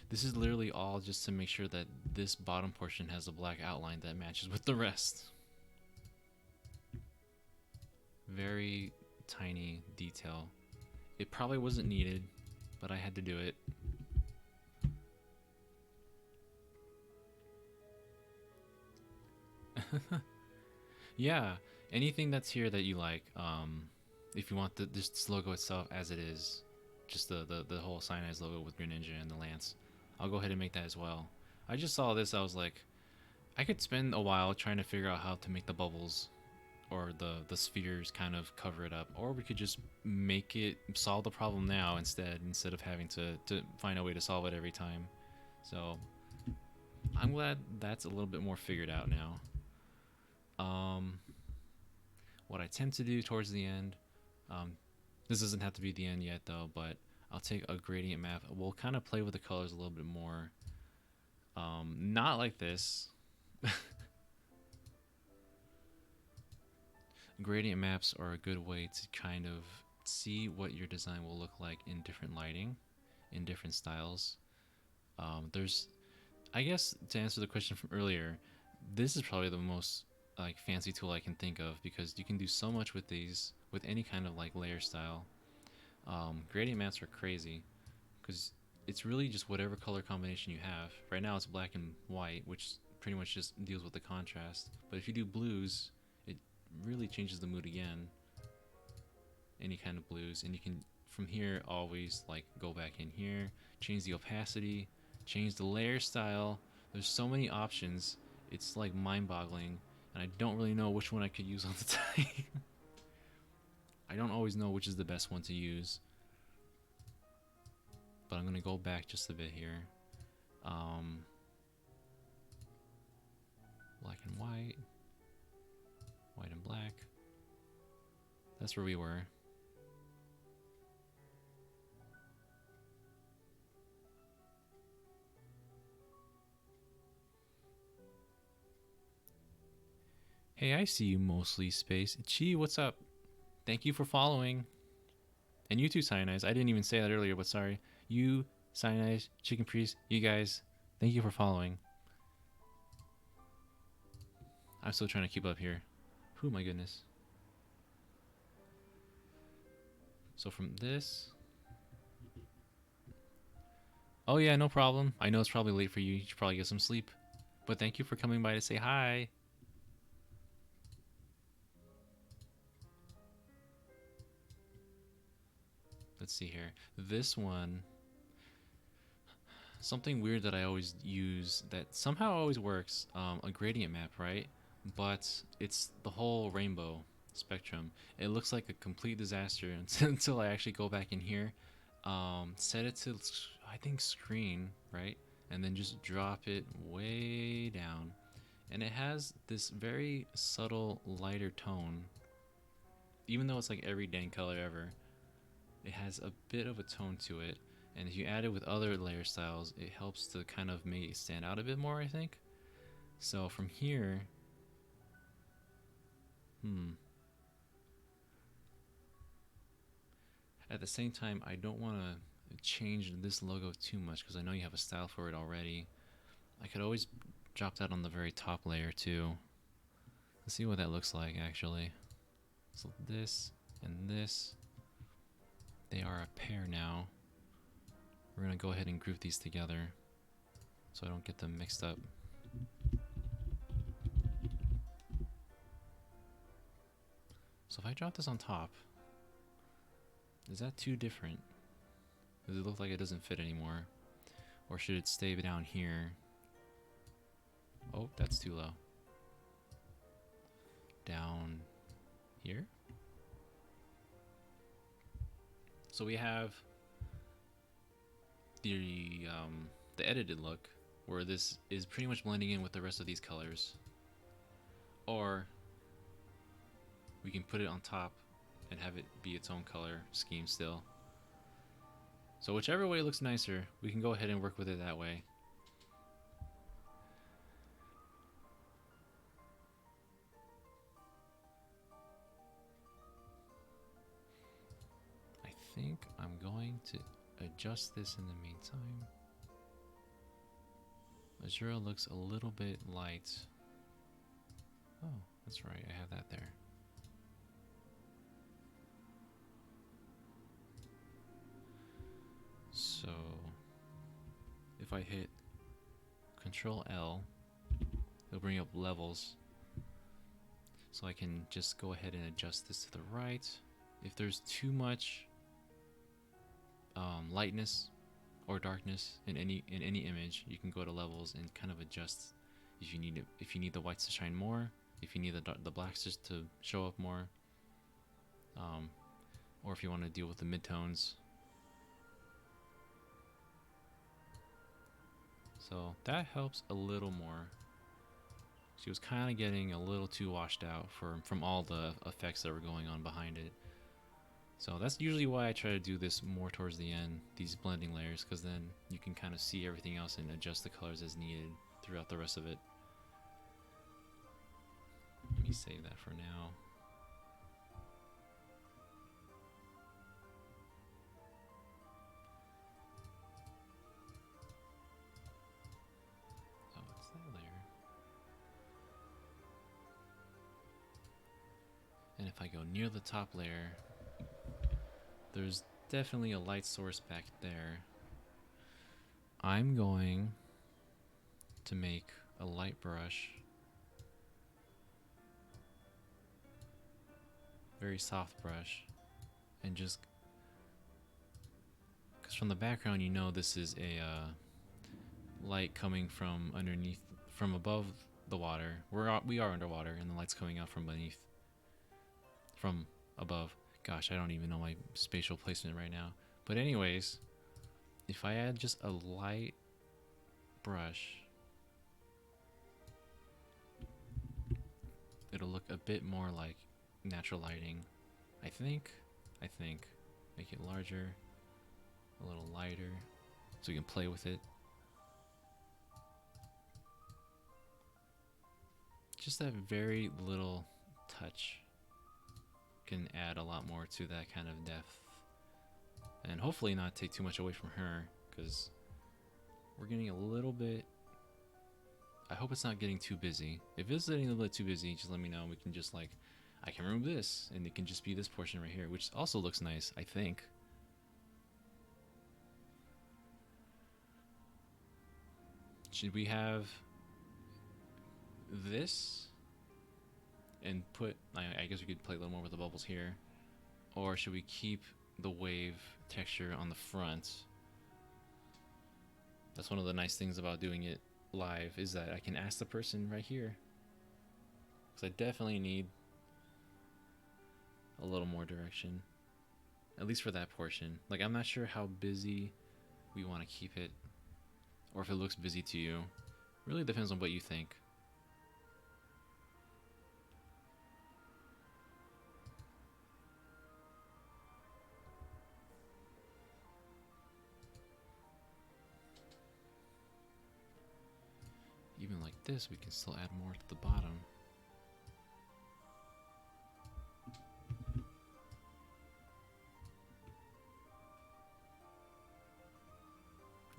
This is literally all just to make sure that this bottom portion has a black outline that matches with the rest. Very tiny detail. It probably wasn't needed, but I had to do it. Yeah, anything that's here that you like, if you want this logo itself as it is, just the whole Cyanide logo with Greninja and the lance, I'll go ahead and make that as well. I just saw this, I was like, I could spend a while trying to figure out how to make the bubbles or the spheres kind of cover it up, or we could just make it solve the problem now instead of having to find a way to solve it every time. So I'm glad that's a little bit more figured out now. What I tend to do towards the end, this doesn't have to be the end yet though, but I'll take a gradient map. We'll kind of play with the colors a little bit more. Not like this. Gradient maps are a good way to kind of see what your design will look like in different lighting, in different styles. There's, I guess, to answer the question from earlier, this is probably the most like fancy tool I can think of, because you can do so much with these, with any kind of like layer style. Gradient maps are crazy because it's really just whatever color combination you have. Right now it's black and white, which pretty much just deals with the contrast. But if you do blues, it really changes the mood again. Any kind of blues, and you can from here always like go back in here, change the opacity, change the layer style. There's so many options. It's like mind-boggling, and I don't really know which one I could use all the time. I don't always know which is the best one to use, but I'm gonna go back just a bit here. Black and white, white and black. That's where we were. Hey, I see you mostly, Space. Chi, what's up? Thank you for following. And you too, Cyanize. I didn't even say that earlier, but sorry. You, Cyanize, Chicken Priest, you guys, thank you for following. I'm still trying to keep up here. Oh my goodness. So from this... Oh yeah, no problem. I know it's probably late for you. You should probably get some sleep. But thank you for coming by to say hi. Let's see here. This one... Something weird that I always use that somehow always works, a gradient map, right? But it's the whole rainbow spectrum. It looks like a complete disaster until I actually go back in here, set it to, I think, screen, right? And then just drop it way down. And it has this very subtle lighter tone. Even though it's like every dang color ever, it has a bit of a tone to it. And if you add it with other layer styles, it helps to kind of make it stand out a bit more, I think. So from here, at the same time, I don't want to change this logo too much because I know you have a style for it already. I could always drop that on the very top layer too. Let's see what that looks like actually. So this and this, they are a pair now. We're gonna go ahead and group these together so I don't get them mixed up. So if I drop this on top, is that too different? Does it look like it doesn't fit anymore? Or should it stay down here? Oh, that's too low. Down here? So we have the edited look, where this is pretty much blending in with the rest of these colors. Or we can put it on top and have it be its own color scheme still. So whichever way looks nicer, we can go ahead and work with it that way. I think I'm going to adjust this in the meantime. Azura looks a little bit light. Oh, that's right, I have that there. So if I hit Control L, it'll bring up levels. So I can just go ahead and adjust this to the right. If there's too much lightness or darkness in any image, you can go to levels and kind of adjust if you need it. If you need the whites to shine more, if you need the blacks just to show up more, or if you want to deal with the midtones. So that helps a little more. She was kind of getting a little too washed out from all the effects that were going on behind it. So that's usually why I try to do this more towards the end, these blending layers, because then you can kind of see everything else and adjust the colors as needed throughout the rest of it. Let me save that for now. Oh, it's that layer. And if I go near the top layer, there's definitely a light source back there. I'm going to make a light brush, very soft brush, and just, because from the background you know this is a light coming from underneath, from above the water. We are underwater and the light's coming out from beneath, from above. Gosh, I don't even know my spatial placement right now. But anyways, if I add just a light brush, it'll look a bit more like natural lighting. I think. Make it larger, a little lighter, so you can play with it. Just that very little touch can add a lot more to that kind of depth, and hopefully not take too much away from her, because we're getting a little bit. I hope it's not getting too busy. If it's getting a little bit too busy, just let me know. We can just, like, I can remove this and it can just be this portion right here, which also looks nice, I think. Should we have this and put, I guess we could play a little more with the bubbles here, or should we keep the wave texture on the front? That's one of the nice things about doing it live, is that I can ask the person right here, because I definitely need a little more direction, at least for that portion. Like, I'm not sure how busy we want to keep it, or if it looks busy to you. Really depends on what you think. this, we can still add more to the bottom.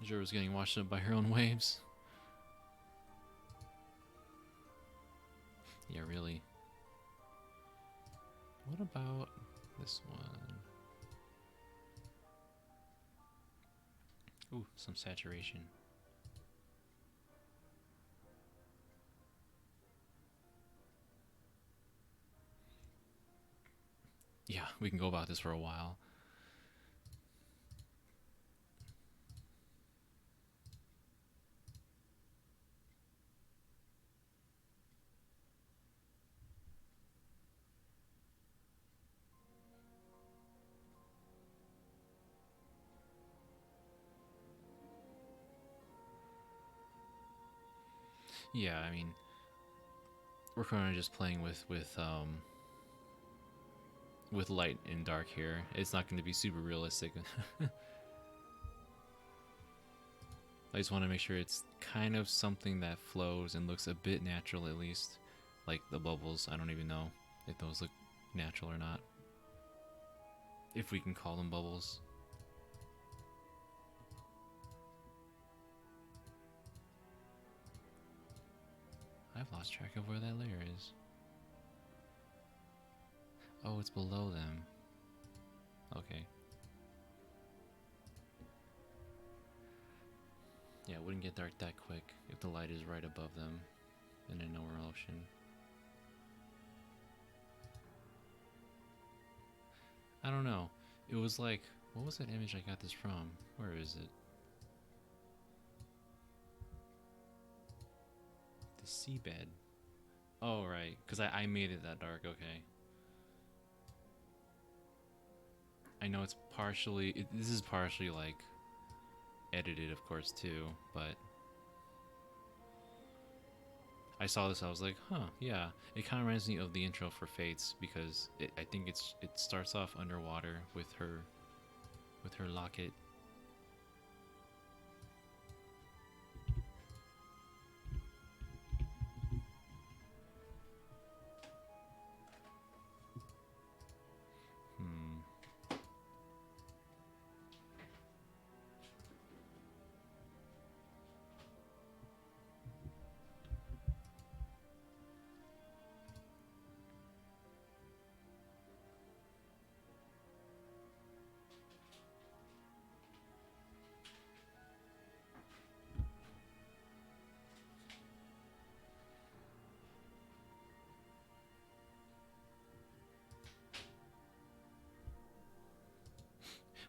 Azura's getting washed up by her own waves. Yeah, really. What about this one? Ooh, some saturation. Yeah, we can go about this for a while. Yeah, I mean, we're kind of just playing with light and dark here. It's not going to be super realistic. I just want to make sure it's kind of something that flows and looks a bit natural at least. Like the bubbles, I don't even know if those look natural or not. If we can call them bubbles. I've lost track of where that layer is. Oh, it's below them. Okay. Yeah, it wouldn't get dark that quick if the light is right above them in a nowhere ocean. I don't know. It was like, what was that image I got this from? Where is it? The seabed. Oh, right. Because I made it that dark. Okay. I know it's partially... this is partially, like, edited, of course, too. But I saw this, I was like, huh, yeah. It kind of reminds me of the intro for Fates. Because I think it starts off underwater with her locket.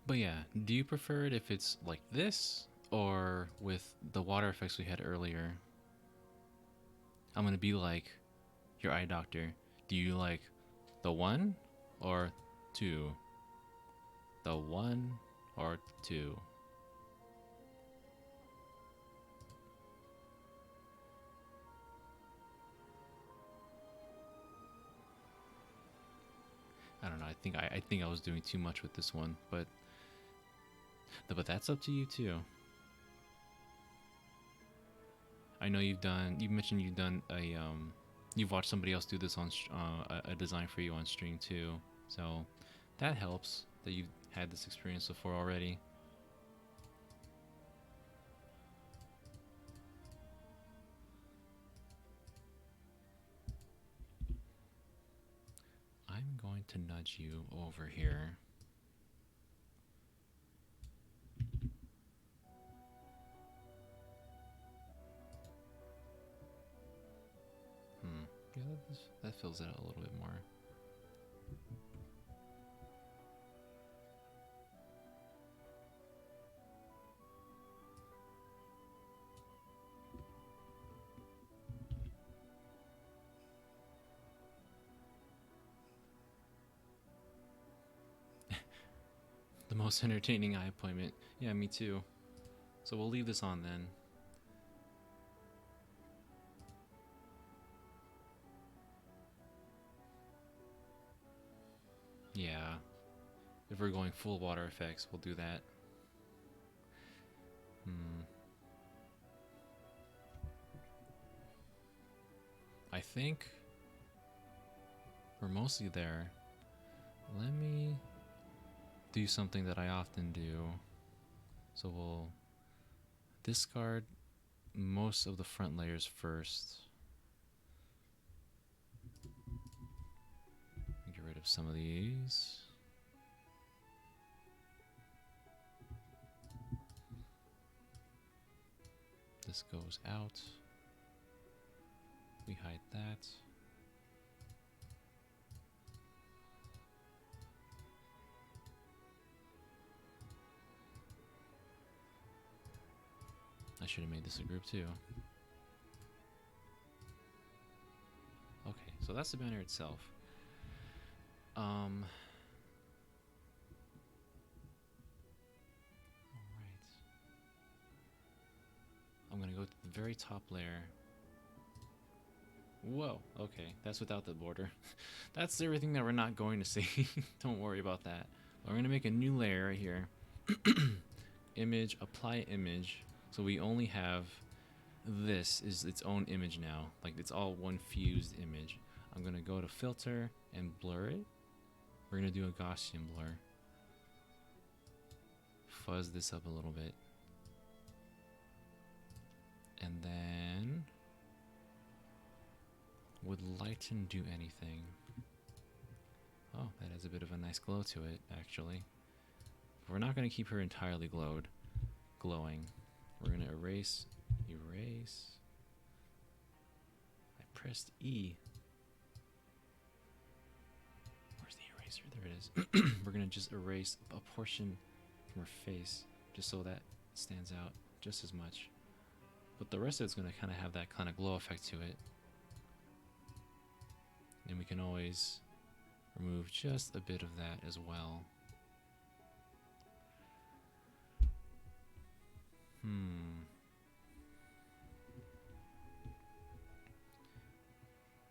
But yeah, do you prefer it if it's like this or with the water effects we had earlier? I'm gonna be like your eye doctor. Do you like the 1 or 2? The 1 or 2? I don't know. I think I was doing too much with this one, but that's up to you too. I know you mentioned you've done you've watched somebody else do this on a design for you on stream too. So that helps that you've had this experience before already. I'm going to nudge you over here. Yeah, that fills it out a little bit more. The most entertaining eye appointment. Yeah, me too. So we'll leave this on then. Yeah. If we're going full water effects, we'll do that. I think we're mostly there. Let me do something that I often do. So we'll discard most of the front layers first. Get rid of some of these. This goes out. We hide that. I should have made this a group too. Okay, so that's the banner itself. Alright. I'm gonna go to the very top layer. Whoa, okay, that's without the border. That's everything that we're not going to see. Don't worry about that. We're gonna make a new layer right here. Image, apply image. So we only have this is its own image now. Like it's all one fused image. I'm gonna go to filter and blur it. We're gonna do a Gaussian blur. Fuzz this up a little bit. And then would lighten do anything? Oh, that has a bit of a nice glow to it, actually. We're not gonna keep her entirely glowing. We're gonna erase. I pressed E. Where's the eraser? There it is. We're gonna just erase a portion from her face, just so that stands out just as much. But the rest of it's gonna kind of have that kind of glow effect to it. And we can always remove just a bit of that as well.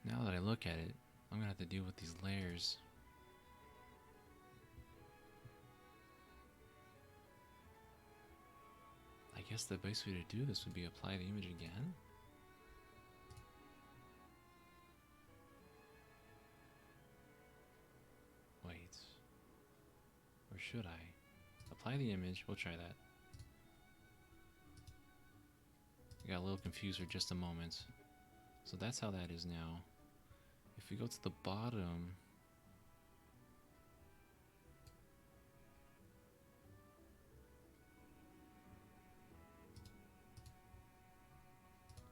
Now that I look at it, I'm gonna have to deal with these layers. I guess the best way to do this would be apply the image again. Wait. Or should I? Apply the image, we'll try that. I got a little confused for just a moment. So that's how that is now. If we go to the bottom,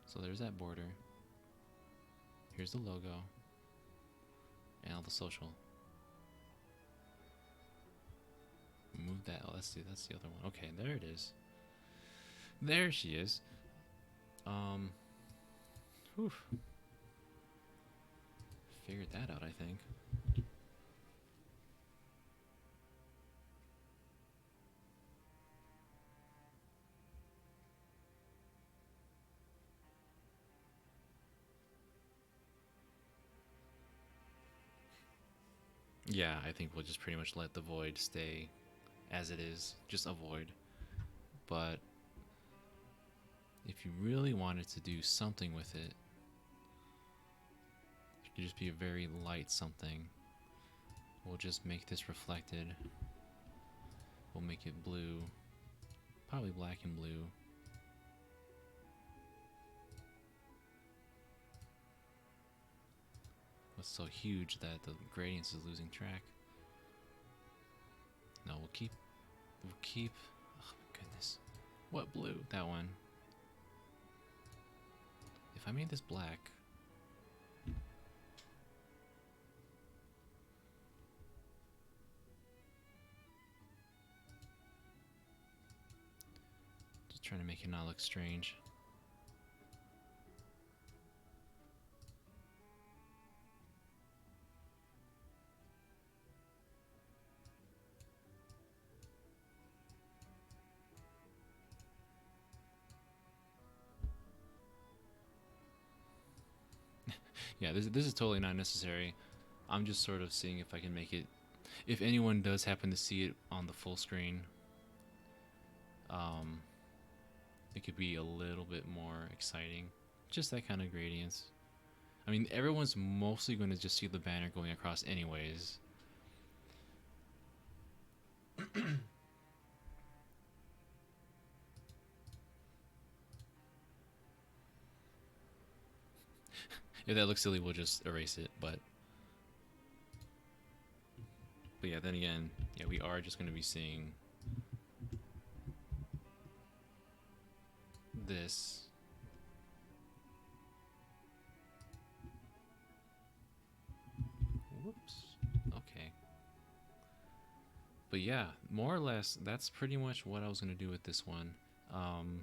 so there's that border. Here's the logo and all the social. Move that. Oh, that's the other one. Okay, there it is. There she is. Whew. Figured that out, I think. Yeah, I think we'll just pretty much let the void stay as it is. Just a void. But if you really wanted to do something with it, it could just be a very light something. We'll just make this reflected. We'll make it blue. Probably black and blue. It's so huge that the gradients is losing track. No, we'll keep, oh my goodness. What blue? That one. If I made this black, just trying to make it not look strange. Yeah, this is totally not necessary. I'm just sort of seeing if I can make it, if anyone does happen to see it on the full screen, it could be a little bit more exciting. Just that kind of gradients. I mean, everyone's mostly going to just see the banner going across anyways. If that looks silly, we'll just erase it. But yeah, then again, yeah, we are just going to be seeing this. Whoops. Okay. But yeah, more or less, that's pretty much what I was going to do with this one. Um,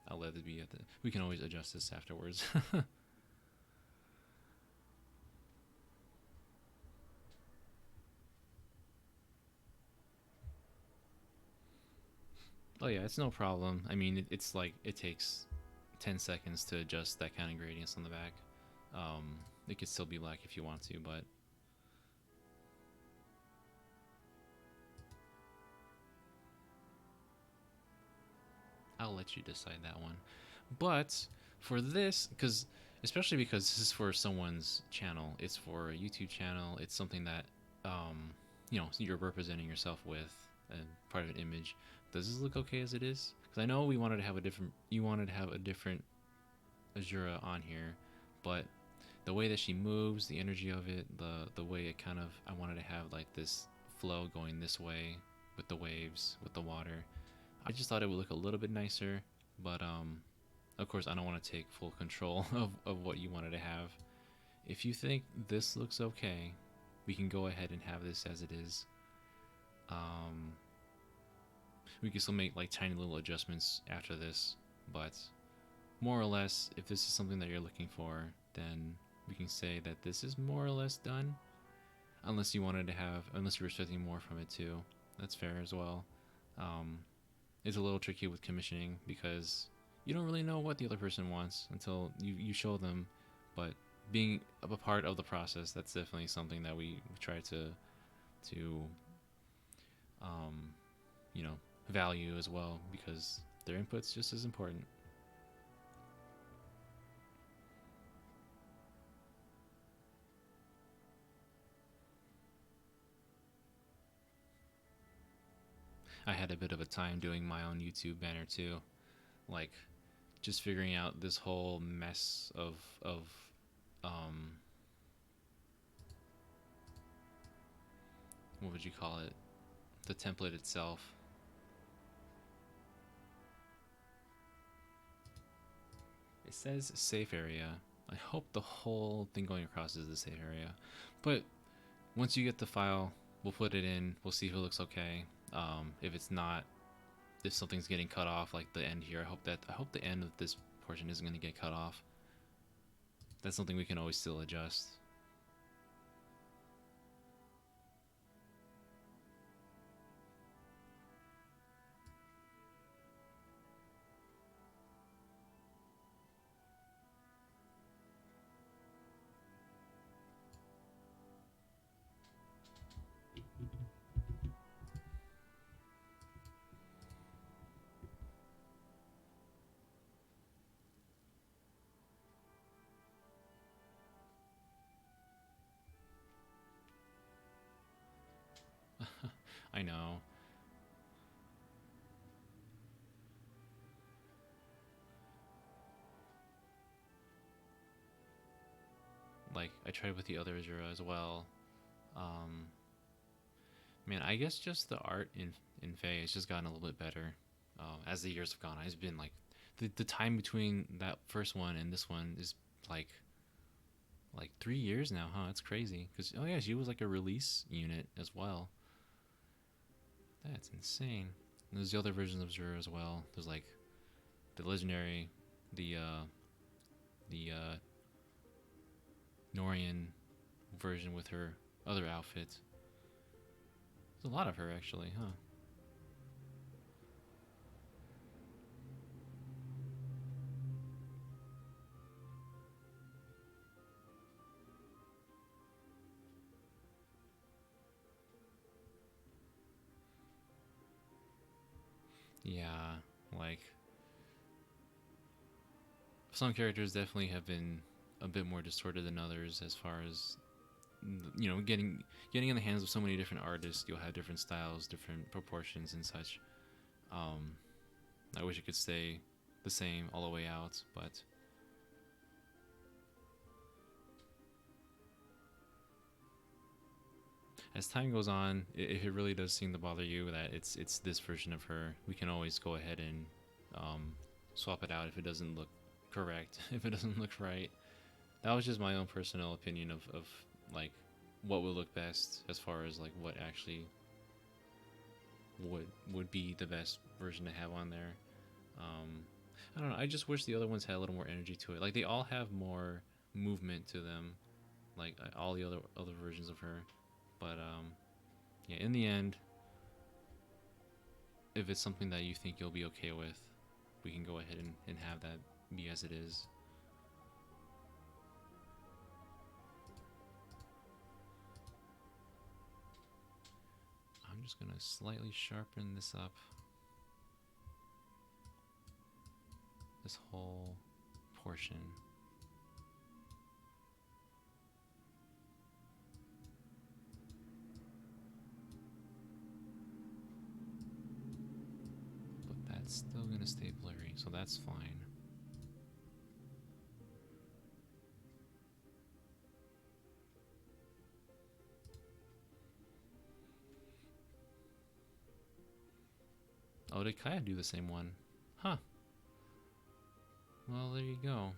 I'll let it be at the. We can always adjust this afterwards. Oh yeah, it's no problem. I mean, it's like it takes 10 seconds to adjust that kind of gradients on the back. It could still be black if you want to, but I'll let you decide that one. But for this, especially because this is for someone's channel, it's for a YouTube channel. It's something that you're representing yourself with and part of an image. Does this look okay as it is? Because I know we wanted to have a different. You wanted to have a different Azura on here, but the way that she moves, the energy of it, the way it kind of, I wanted to have like this flow going this way with the waves, with the water. I just thought it would look a little bit nicer, but of course I don't want to take full control of what you wanted to have. If you think this looks okay, we can go ahead and have this as it is. Um, we can still make like tiny little adjustments after this, but more or less, if this is something that you're looking for, then we can say that this is more or less done. Unless you wanted to have, unless you were expecting more from it too, that's fair as well. Um, it's a little tricky with commissioning because you don't really know what the other person wants until you show them. But being a part of the process, that's definitely something that we try to um, you know value as well because their input's just as important. I had a bit of a time doing my own YouTube banner too, like just figuring out this whole mess of um, what would you call it? The template itself. It says safe area. I hope the whole thing going across is the safe area. But once you get the file, we'll put it in. We'll see if it looks okay. If it's not, if something's getting cut off, like the end here, I hope the end of this portion isn't going to get cut off. That's something we can always still adjust. I know. Like I tried with the other Azura as well. Um, Man, I guess just the art in Faye has just gotten a little bit better as the years have gone. It's been like the time between that first one and this one is like 3 years now, huh? It's crazy. Cause oh yeah, she was like a release unit as well. That's insane. And there's the other versions of Zura as well. There's like the legendary, the Norian version with her other outfit. There's a lot of her actually, huh? Yeah, like some characters definitely have been a bit more distorted than others as far as you know, getting in the hands of so many different artists. You'll have different styles, different proportions and such. I wish it could stay the same all the way out, but as time goes on, if it really does seem to bother you that it's this version of her, we can always go ahead and swap it out if it doesn't look correct, if it doesn't look right. That was just my own personal opinion of like what would look best as far as like what actually would be the best version to have on there. I don't know. I just wish the other ones had a little more energy to it. Like they all have more movement to them, like all the other versions of her. But yeah, in the end, if it's something that you think you'll be okay with, we can go ahead and have that be as it is. I'm just gonna slightly sharpen this up. This whole portion. But that's still gonna stay blurry, so that's fine. Oh, did Kaya do the same one? Huh. Well, there you go.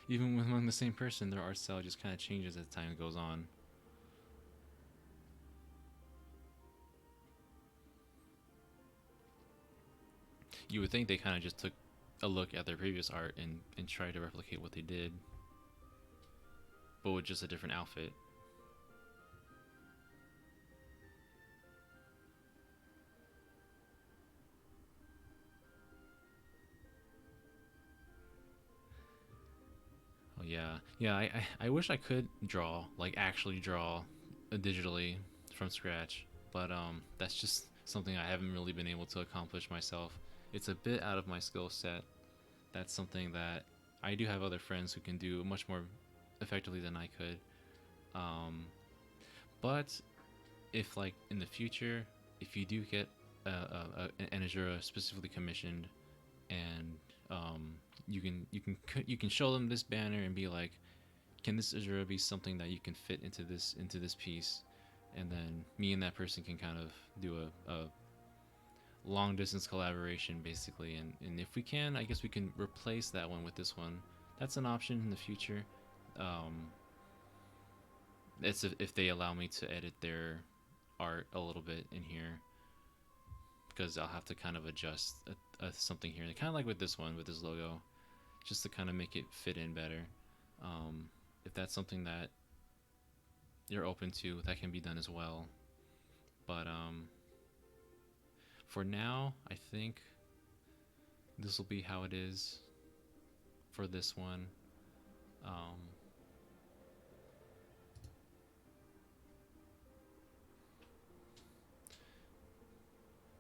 Even among the same person, their art style just kind of changes as time goes on. You would think they kind of just took a look at their previous art and tried to replicate what they did, but with just a different outfit. Oh yeah, yeah. I wish I could draw, like actually draw, digitally from scratch, but that's just something I haven't really been able to accomplish myself. It's a bit out of my skill set. That's something that I do have other friends who can do much more effectively than I could. Um, but if like in the future, if you do get an Azura specifically commissioned, and you can show them this banner and be like, can this Azura be something that you can fit into this piece, and then me and that person can kind of do a long distance collaboration basically, and if we can, I guess we can replace that one with this one. That's an option in the future. It's if they allow me to edit their art a little bit in here, because I'll have to kind of adjust something here, kind of like with this one, with this logo, just to kind of make it fit in better. If that's something that you're open to, that can be done as well. But for now, I think this will be how it is for this one.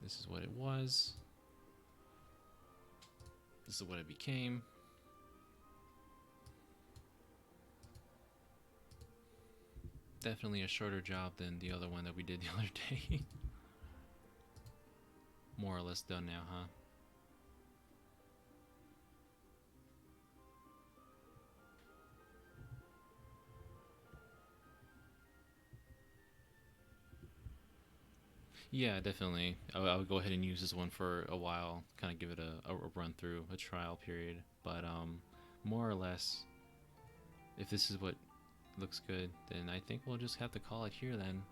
This is what it was. This is what it became. Definitely a shorter job than the other one that we did the other day. More or less done now, huh? Yeah, definitely. I would go ahead and use this one for a while, kind of give it a run through, a trial period. But more or less, if this is what looks good, then I think we'll just have to call it here then.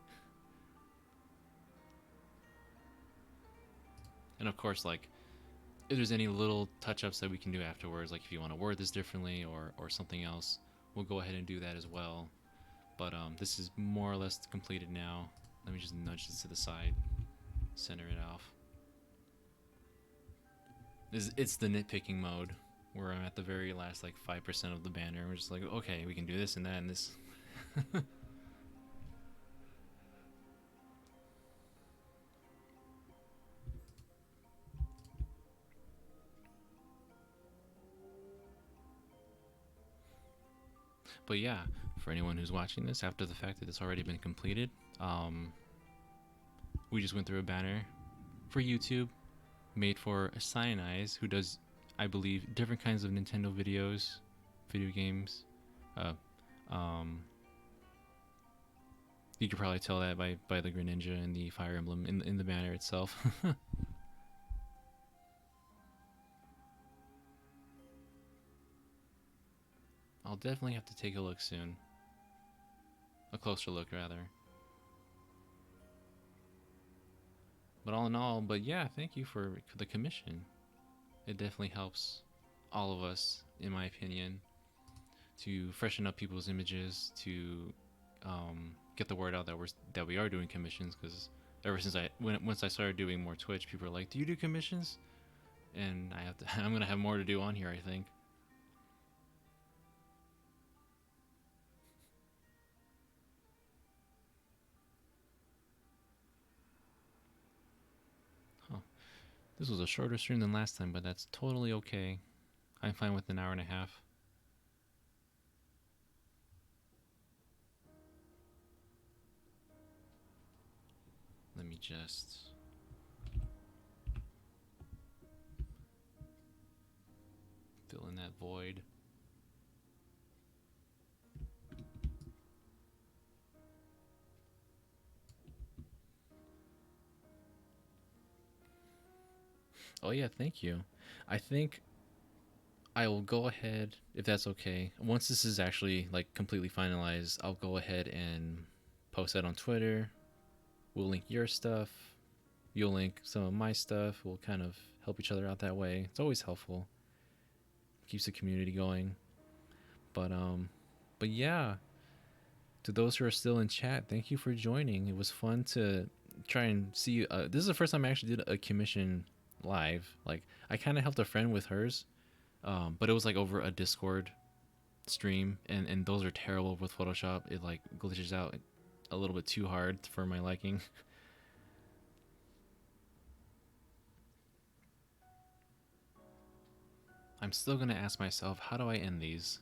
And of course, like, if there's any little touch-ups that we can do afterwards, like if you want to word this differently or something else, we'll go ahead and do that as well. But this is more or less completed now. Let me just nudge this to the side, center it off. It's the nitpicking mode, where I'm at the very last like 5% of the banner. We're just like, okay, we can do this and that and this. But yeah, for anyone who's watching this after the fact that it's already been completed, we just went through a banner for YouTube made for Cyanize, who does, I believe, different kinds of Nintendo videos, video games. Uh, um, you could probably tell that by the Greninja and the Fire Emblem in the banner itself. I'll definitely have to take a look soon. A closer look, rather. But all in all, but yeah, thank you for the commission. It definitely helps all of us, in my opinion, to freshen up people's images, to get the word out that we are doing commissions. Because ever since once I started doing more Twitch, people are like, "Do you do commissions?" And I have to. I'm gonna have more to do on here, I think. Huh. This was a shorter stream than last time, but that's totally okay. I'm fine with an hour and a half. Let me just fill in that void. Oh yeah, thank you. I think I will go ahead, if that's okay. Once this is actually like completely finalized, I'll go ahead and post that on Twitter. We'll link your stuff. You'll link some of my stuff. We'll kind of help each other out that way. It's always helpful. Keeps the community going. But but yeah, to those who are still in chat, thank you for joining. It was fun to try and see. This is the first time I actually did a commission live. Like I kind of helped a friend with hers, but it was like over a Discord stream, and those are terrible with Photoshop. It like glitches out a little bit too hard for my liking. I'm still gonna ask myself, how do I end these?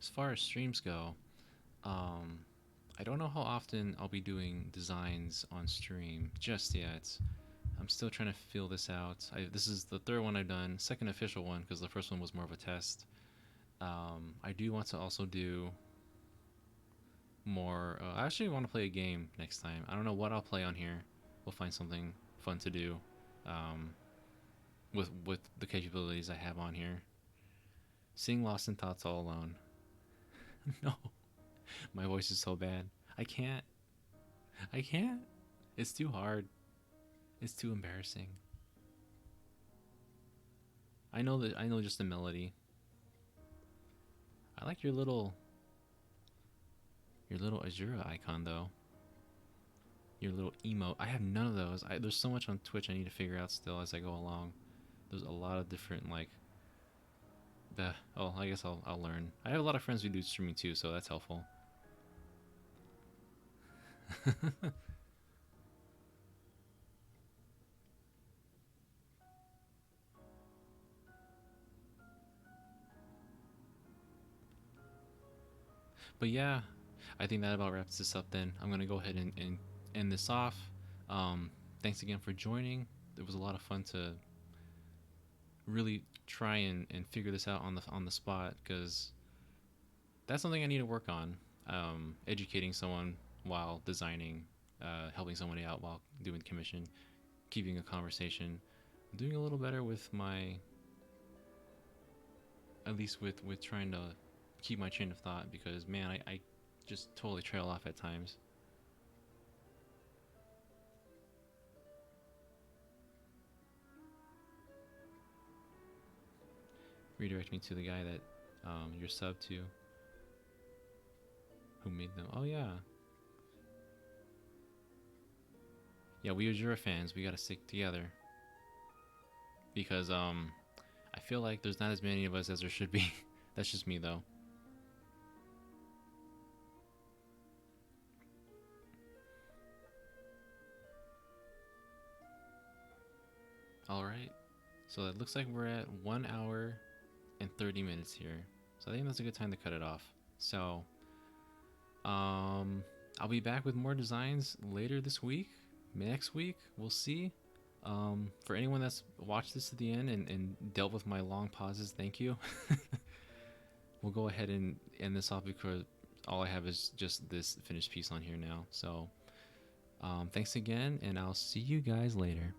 As far as streams go, um, I don't know how often I'll be doing designs on stream just yet. I'm still trying to feel this out. This is the third one I've done, second official one, because the first one was more of a test. I do want to also do more. I actually want to play a game next time. I don't know what I'll play on here. We'll find something fun to do um, with the capabilities I have on here. Sing Lost in Thoughts all alone. No, my voice is so bad. I can't. I can't. It's too hard. It's too embarrassing. I know that. I know just the melody. I like your little Azura icon though. Your little emote. I have none of those. There's so much on Twitch I need to figure out still as I go along. There's a lot of different like. I guess I'll learn. I have a lot of friends who do streaming too, so that's helpful. But yeah, I think that about wraps this up then. I'm going to go ahead and end this off. Thanks again for joining. It was a lot of fun to really try and figure this out on the spot, because that's something I need to work on. Educating someone while designing, helping somebody out while doing commission, keeping a conversation, doing a little better with my, at least with trying to keep my train of thought, because man, I just totally trail off at times. Redirect me to the guy that you're sub to, who made them. Oh yeah, yeah. We Azura fans, we gotta stick together, because I feel like there's not as many of us as there should be. That's just me though. Alright. So it looks like we're at 1 hour and 30 minutes here. So I think that's a good time to cut it off. So I'll be back with more designs later this week. Next week, we'll see. For anyone that's watched this to the end and dealt with my long pauses, thank you. We'll go ahead and end this off because all I have is just this finished piece on here now. So thanks again, and I'll see you guys later.